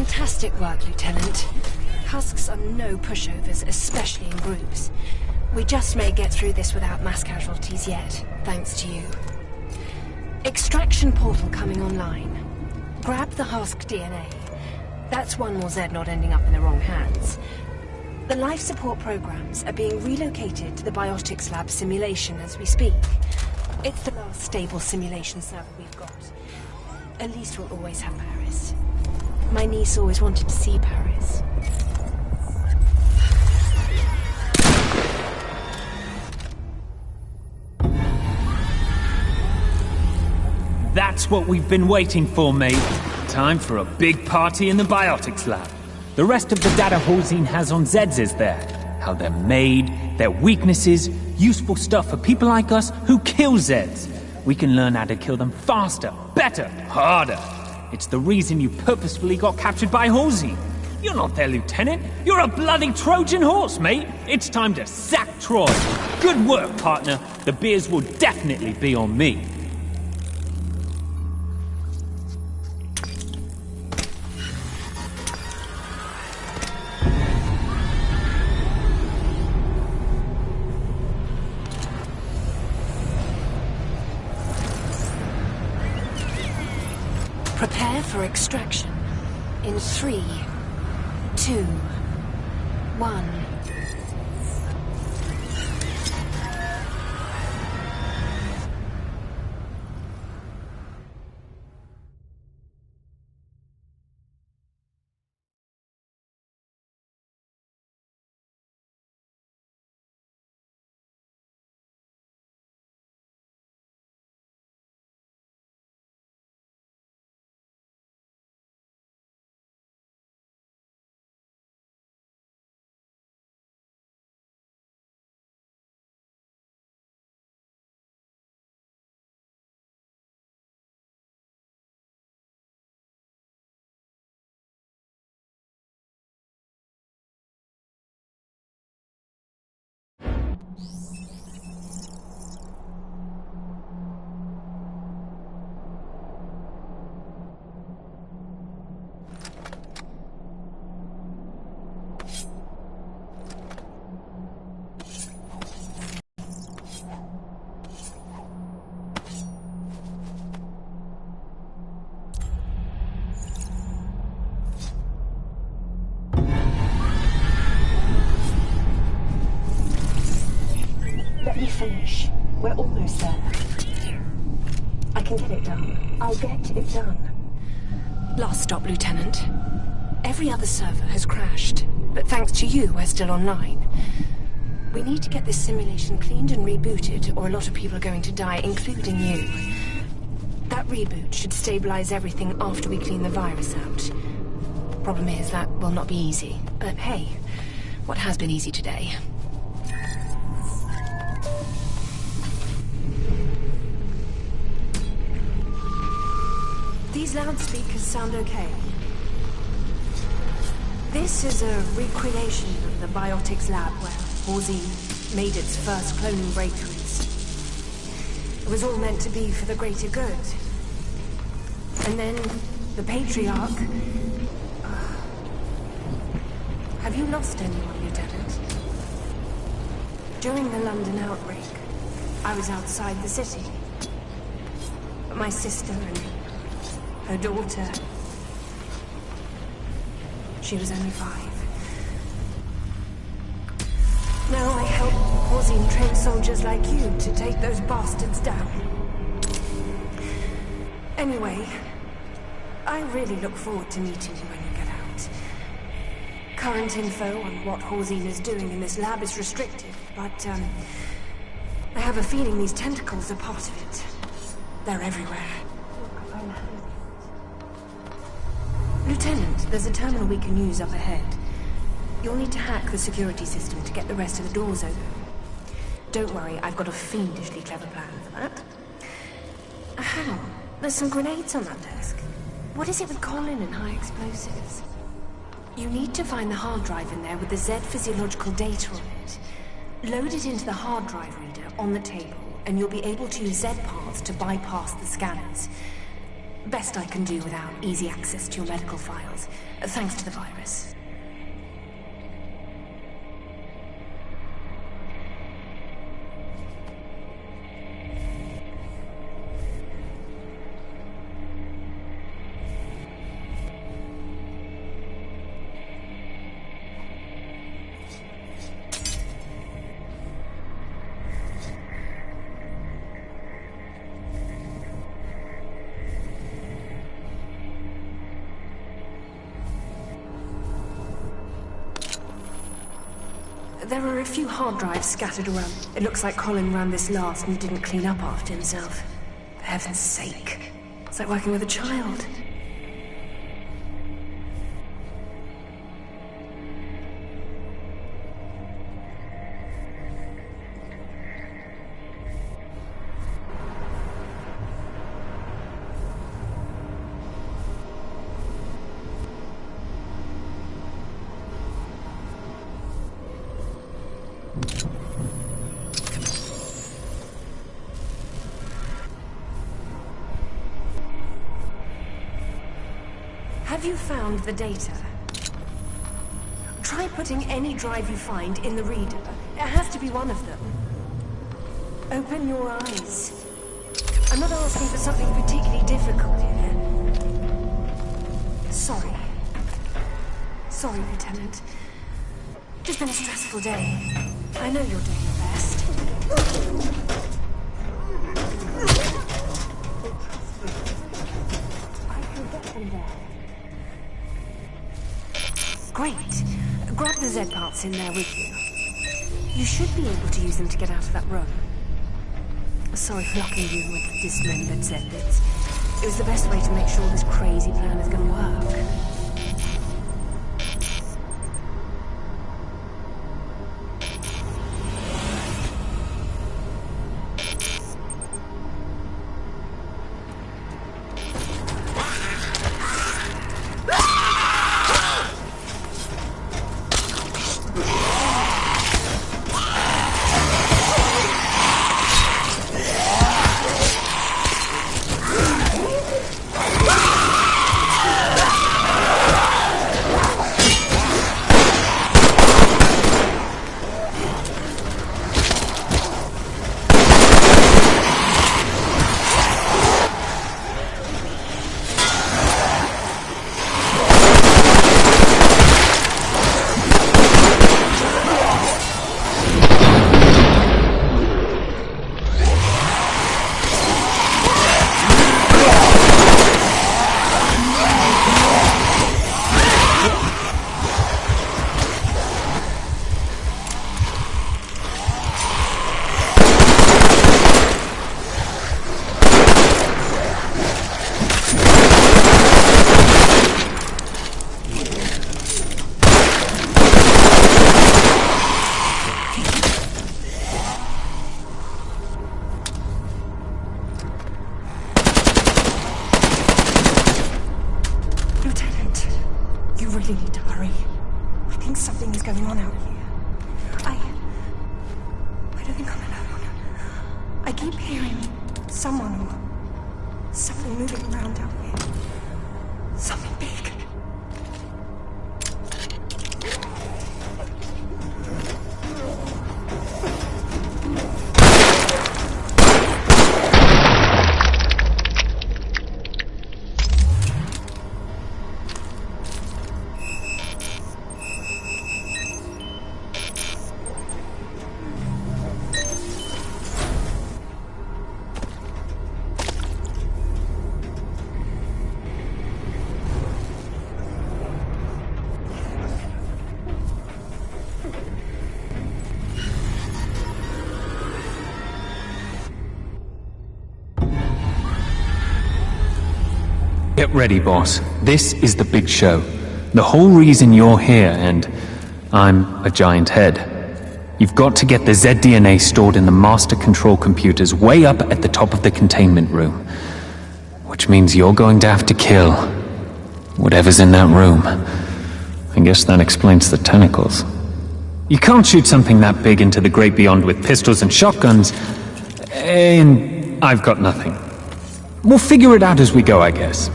Fantastic work, Lieutenant. Husks are no pushovers, especially in groups. We just may get through this without mass casualties yet, thanks to you. Extraction portal coming online. Grab the husk DNA. That's one more Zed not ending up in the wrong hands. The life support programs are being relocated to the biotics lab simulation as we speak. It's the last stable simulation server we've got. At least we'll always have Paris. My niece always wanted to see Paris. That's what we've been waiting for, mate. Time for a big party in the biotics lab. The rest of the data Halsine has on Zeds is there. How they're made, their weaknesses, useful stuff for people like us who kill Zeds. We can learn how to kill them faster, better, harder. It's the reason you purposefully got captured by Halsine. You're not their lieutenant. You're a bloody Trojan horse, mate. It's time to sack Troy. Good work, partner. The beers will definitely be on me. Prepare for extraction. In 3, 2, 1. Let me finish. We're almost there. I can get it done. I'll get it done. Last stop, Lieutenant. Every other server has crashed, but thanks to you, we're still online. We need to get this simulation cleaned and rebooted, or a lot of people are going to die, including you. That reboot should stabilize everything after we clean the virus out. Problem is, that will not be easy. But hey, what has been easy today? These loudspeakers sound okay. This is a recreation of the biotics lab where Halsey made its first cloning breakthroughs. It was all meant to be for the greater good. And then the Patriarch... Have you lost anyone, Lieutenant? During the London outbreak, I was outside the city. But my sister and her daughter... She was only 5. Now I help Halsey train soldiers like you to take those bastards down. Anyway, I really look forward to meeting you when you get out. Current info on what Halsey is doing in this lab is restricted, but I have a feeling these tentacles are part of it. They're everywhere. Lieutenant, there's a terminal we can use up ahead. You'll need to hack the security system to get the rest of the doors open. Don't worry, I've got a fiendishly clever plan for that. Hang on, there's some grenades on that desk. What is it with Colin and high explosives? You need to find the hard drive in there with the Z physiological data on it. Load it into the hard drive reader on the table, and you'll be able to use Z parts to bypass the scanners. Best I can do without easy access to your medical files, thanks to the virus. There are a few hard drives scattered around. It looks like Colin ran this last and didn't clean up after himself. For heaven's sake. It's like working with a child. you found the data? Try putting any drive you find in the reader. It has to be one of them. Open your eyes. I'm not asking for something particularly difficult here. Sorry. Sorry, Lieutenant. It's been a stressful day. I know you're doing your best. I can get them there. Great. Grab the Z parts in there with you. You should be able to use them to get out of that room. Sorry for locking you with the dismembered Z bits. It was the best way to make sure this crazy plan is going to work. Get ready, boss. This is the big show. The whole reason you're here, and I'm a giant head. You've got to get the Z-DNA stored in the master control computers way up at the top of the containment room. Which means you're going to have to kill whatever's in that room. I guess that explains the tentacles. You can't shoot something that big into the great beyond with pistols and shotguns, and I've got nothing. We'll figure it out as we go, I guess.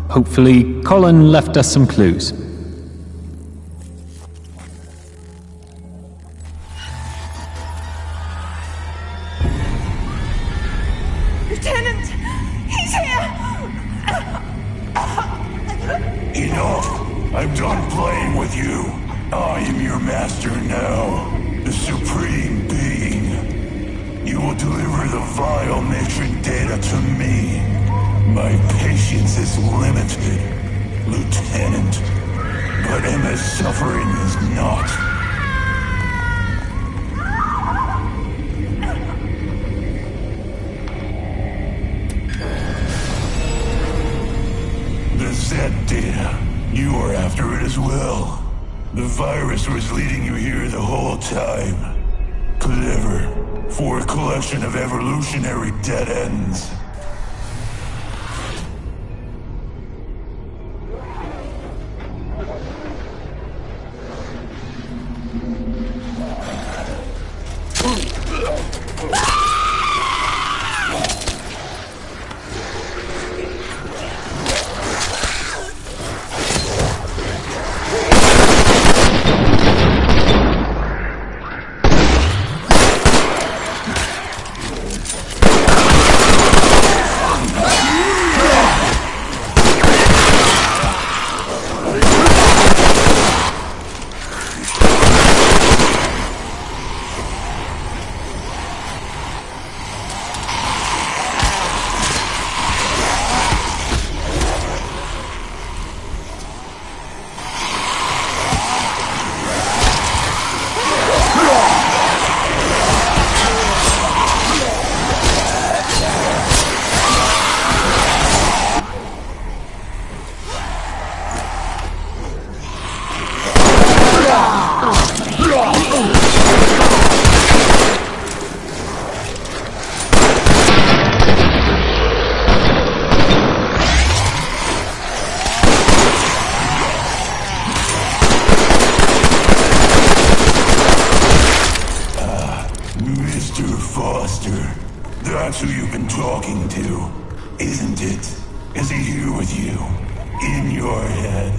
Hopefully, Colin left us some clues. Lieutenant! He's here! Enough! I'm done playing with you. I am your master now, the Supreme Being. You will deliver the vile mission data to me. My patience is limited, Lieutenant, but Emma's suffering is not. The Z data, you are after it as well. The virus was leading you here the whole time. Clever, for a collection of evolutionary dead ends. Buster. That's who you've been talking to, isn't it? Is he here with you? In your head?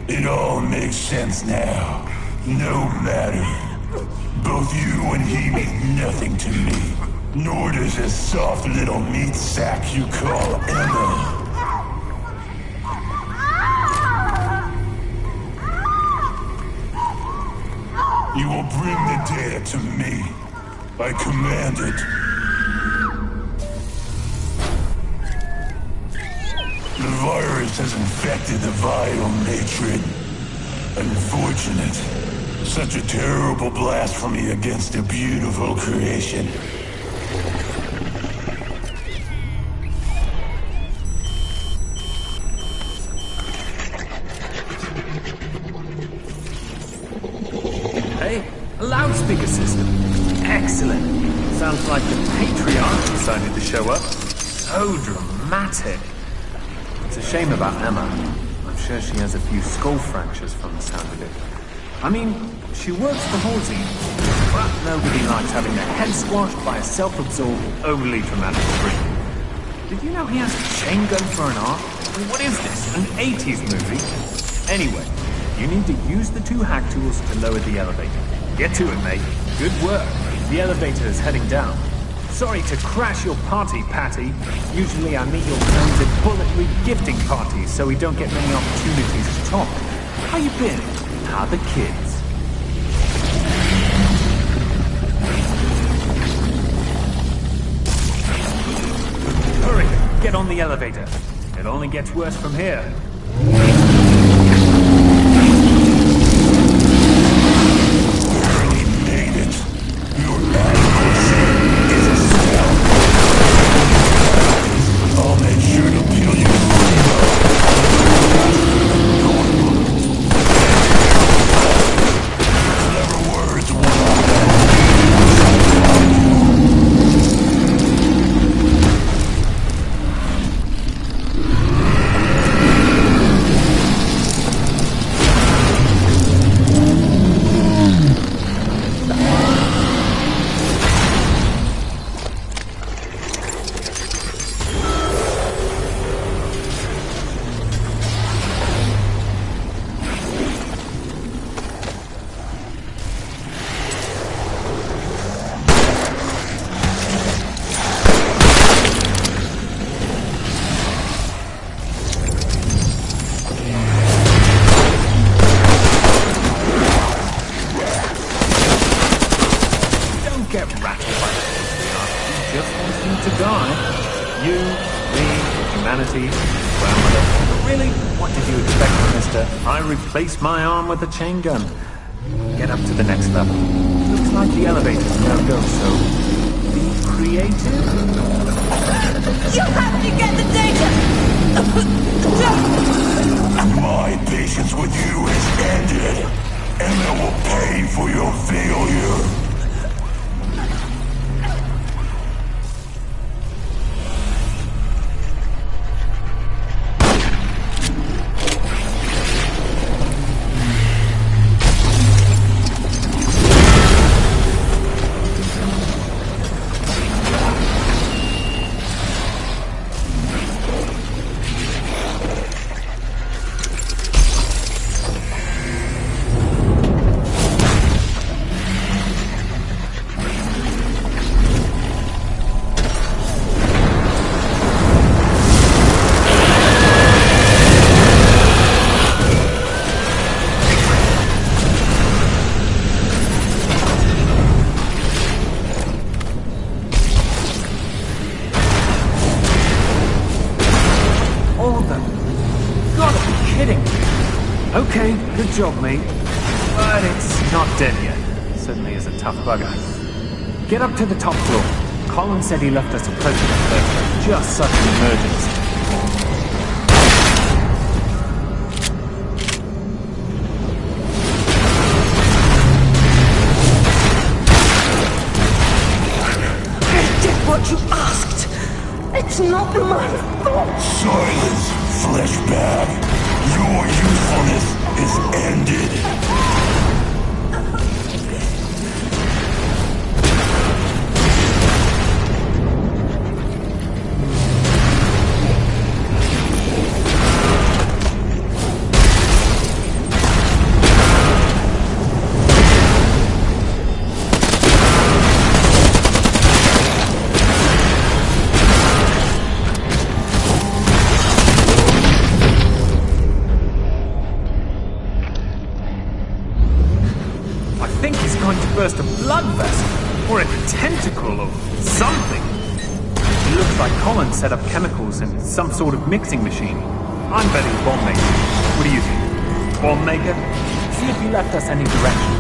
It all makes sense now. No matter. Both you and he mean nothing to me. Nor does this soft little meat sack you call Emma. You will bring the data to me. I command it. The virus has infected the vital matron. Unfortunate. Such a terrible blasphemy against a beautiful creation. Hey, a loudspeaker system. Excellent. Sounds like the Patriarch decided to show up. So dramatic. It's a shame about Emma. I'm sure she has a few skull fractures from the sound of it. I mean, she works for Halsey, but nobody likes having their head squashed by a self-absorbed, overly dramatic freak. Did you know he has a chain gun for an arm? I mean, what is this, an 80s movie? Anyway, you need to use the two hack tools to lower the elevator. Get to it, mate. Good work. The elevator is heading down. Sorry to crash your party, Patty. Usually I meet your friends at bullet re-gifting parties, so we don't get many opportunities to talk. How you been? How are the kids? Hurry, get on the elevator. It only gets worse from here. Barely made it. Your adequacy is astounding. I'll make sure to peel you clever words won't. Get rattled by the Patriarch. He just wants you to die. You, me, humanity, grandmother. But really, what did you expect, mister? I replaced my arm with a chain gun. Get up to the next level. Looks like the elevator's no go, so be creative. You have to get the data! My patience with you is ended. Emma will pay for your failure. Okay, good job, mate. But it's not dead yet. Certainly is a tough bugger. Get up to the top floor. Colin said he left us a present up there for just such an emergency. I did what you asked. It's not my fault. Silence, flesh bag. Your usefulness is ended. I think he's going to burst a blood vessel, or a tentacle, or something. It looks like Colin set up chemicals in some sort of mixing machine. I'm betting bomb maker. What do you think? Bomb maker? See if he left us any directions.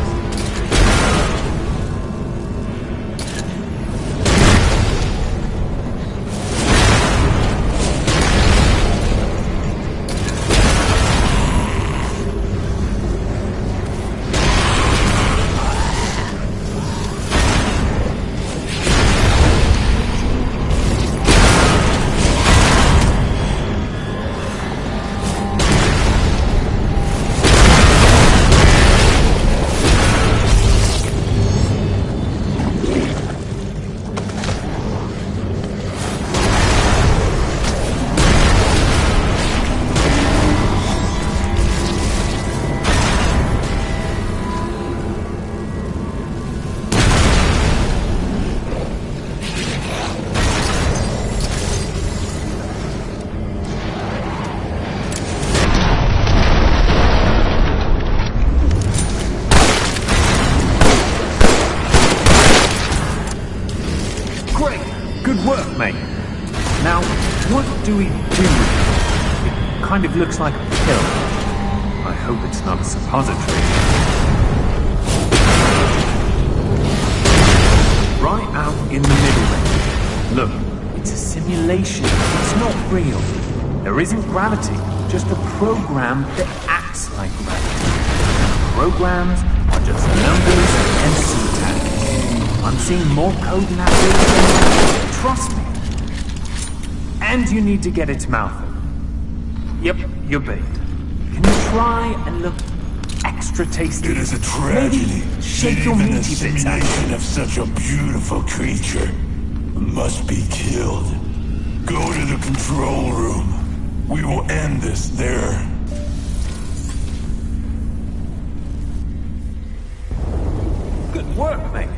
Kind of looks like a pill. I hope it's not a suppository. Right out in the middle there. Look, it's a simulation. It's not real. There isn't gravity, just a program that acts like gravity. Programs are just numbers and syntax. I'm seeing more code in that data. Trust me. And you need to get its mouth open. Yep, you're bait. Can you try and look extra tasty? It is a tragedy. Maybe shake your Even meaty the bits out. simulation of such a beautiful creature must be killed. Go to the control room. We will end this there. Good work, mate.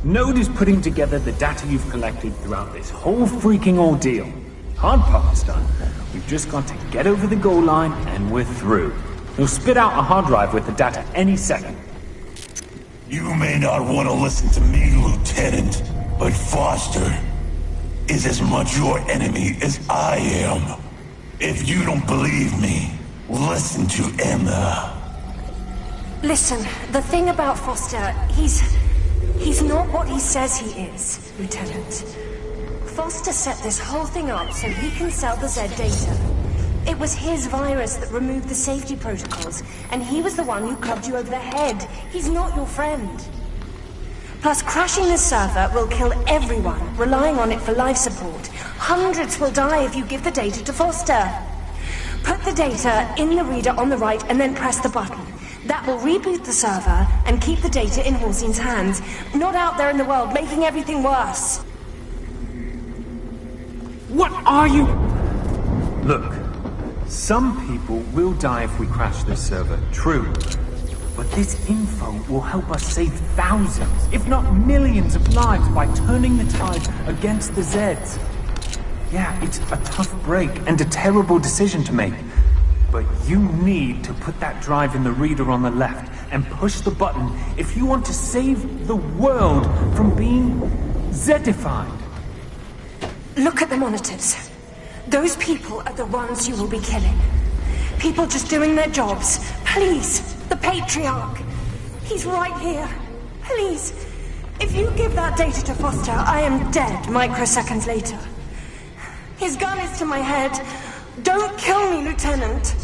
Node is putting together the data you've collected throughout this whole freaking ordeal. Hard part's done. We've just got to get over the goal line and we're through. He'll spit out a hard drive with the data any second. You may not want to listen to me, Lieutenant, but Foster is as much your enemy as I am. If you don't believe me, listen to Emma. Listen, the thing about Foster, he's not what he says he is, Lieutenant. Foster set this whole thing up so he can sell the Z data. It was his virus that removed the safety protocols, and he was the one who clubbed you over the head. He's not your friend. Plus, crashing this server will kill everyone relying on it for life support. Hundreds will die if you give the data to Foster. Put the data in the reader on the right and then press the button. That will reboot the server and keep the data in Halcyon's hands, not out there in the world making everything worse. What are you? Look, some people will die if we crash this server, true. But this info will help us save thousands, if not millions of lives by turning the tide against the Zeds. Yeah, it's a tough break and a terrible decision to make. But you need to put that drive in the reader on the left and push the button if you want to save the world from being Zedified. Look at the monitors. Those people are the ones you will be killing. People just doing their jobs. Please, the Patriarch. He's right here. Please. If you give that data to Foster, I am dead microseconds later. His gun is to my head. Don't kill me, Lieutenant.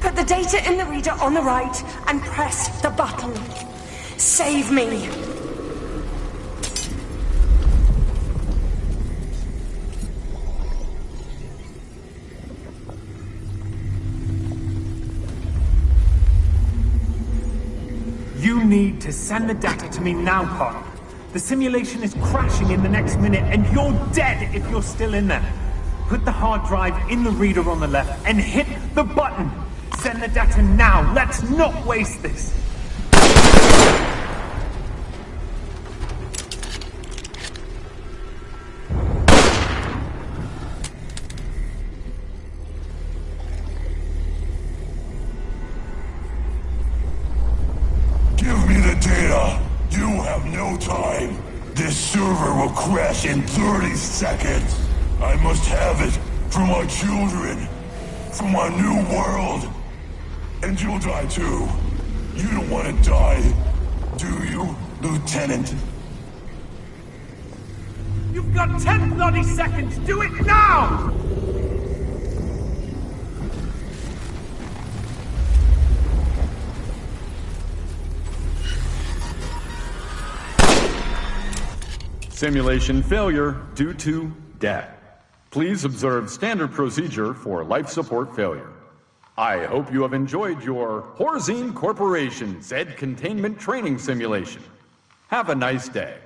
Put the data in the reader on the right and press the button. Save me. You need to send the data to me now, partner. The simulation is crashing in the next minute, and you're dead if you're still in there. Put the hard drive in the reader on the left and hit the button. Send the data now. Let's not waste this. Give me the Data, you have no time. This server will crash in 30 seconds. I must have it for my children, for my new world. And you'll die too. You don't want to die, do you, Lieutenant? You've got 10 bloody seconds! Do it now! Simulation failure due to death. Please observe standard procedure for life support failure. I hope you have enjoyed your Horzine Corporation Zed Containment Training Simulation. Have a nice day.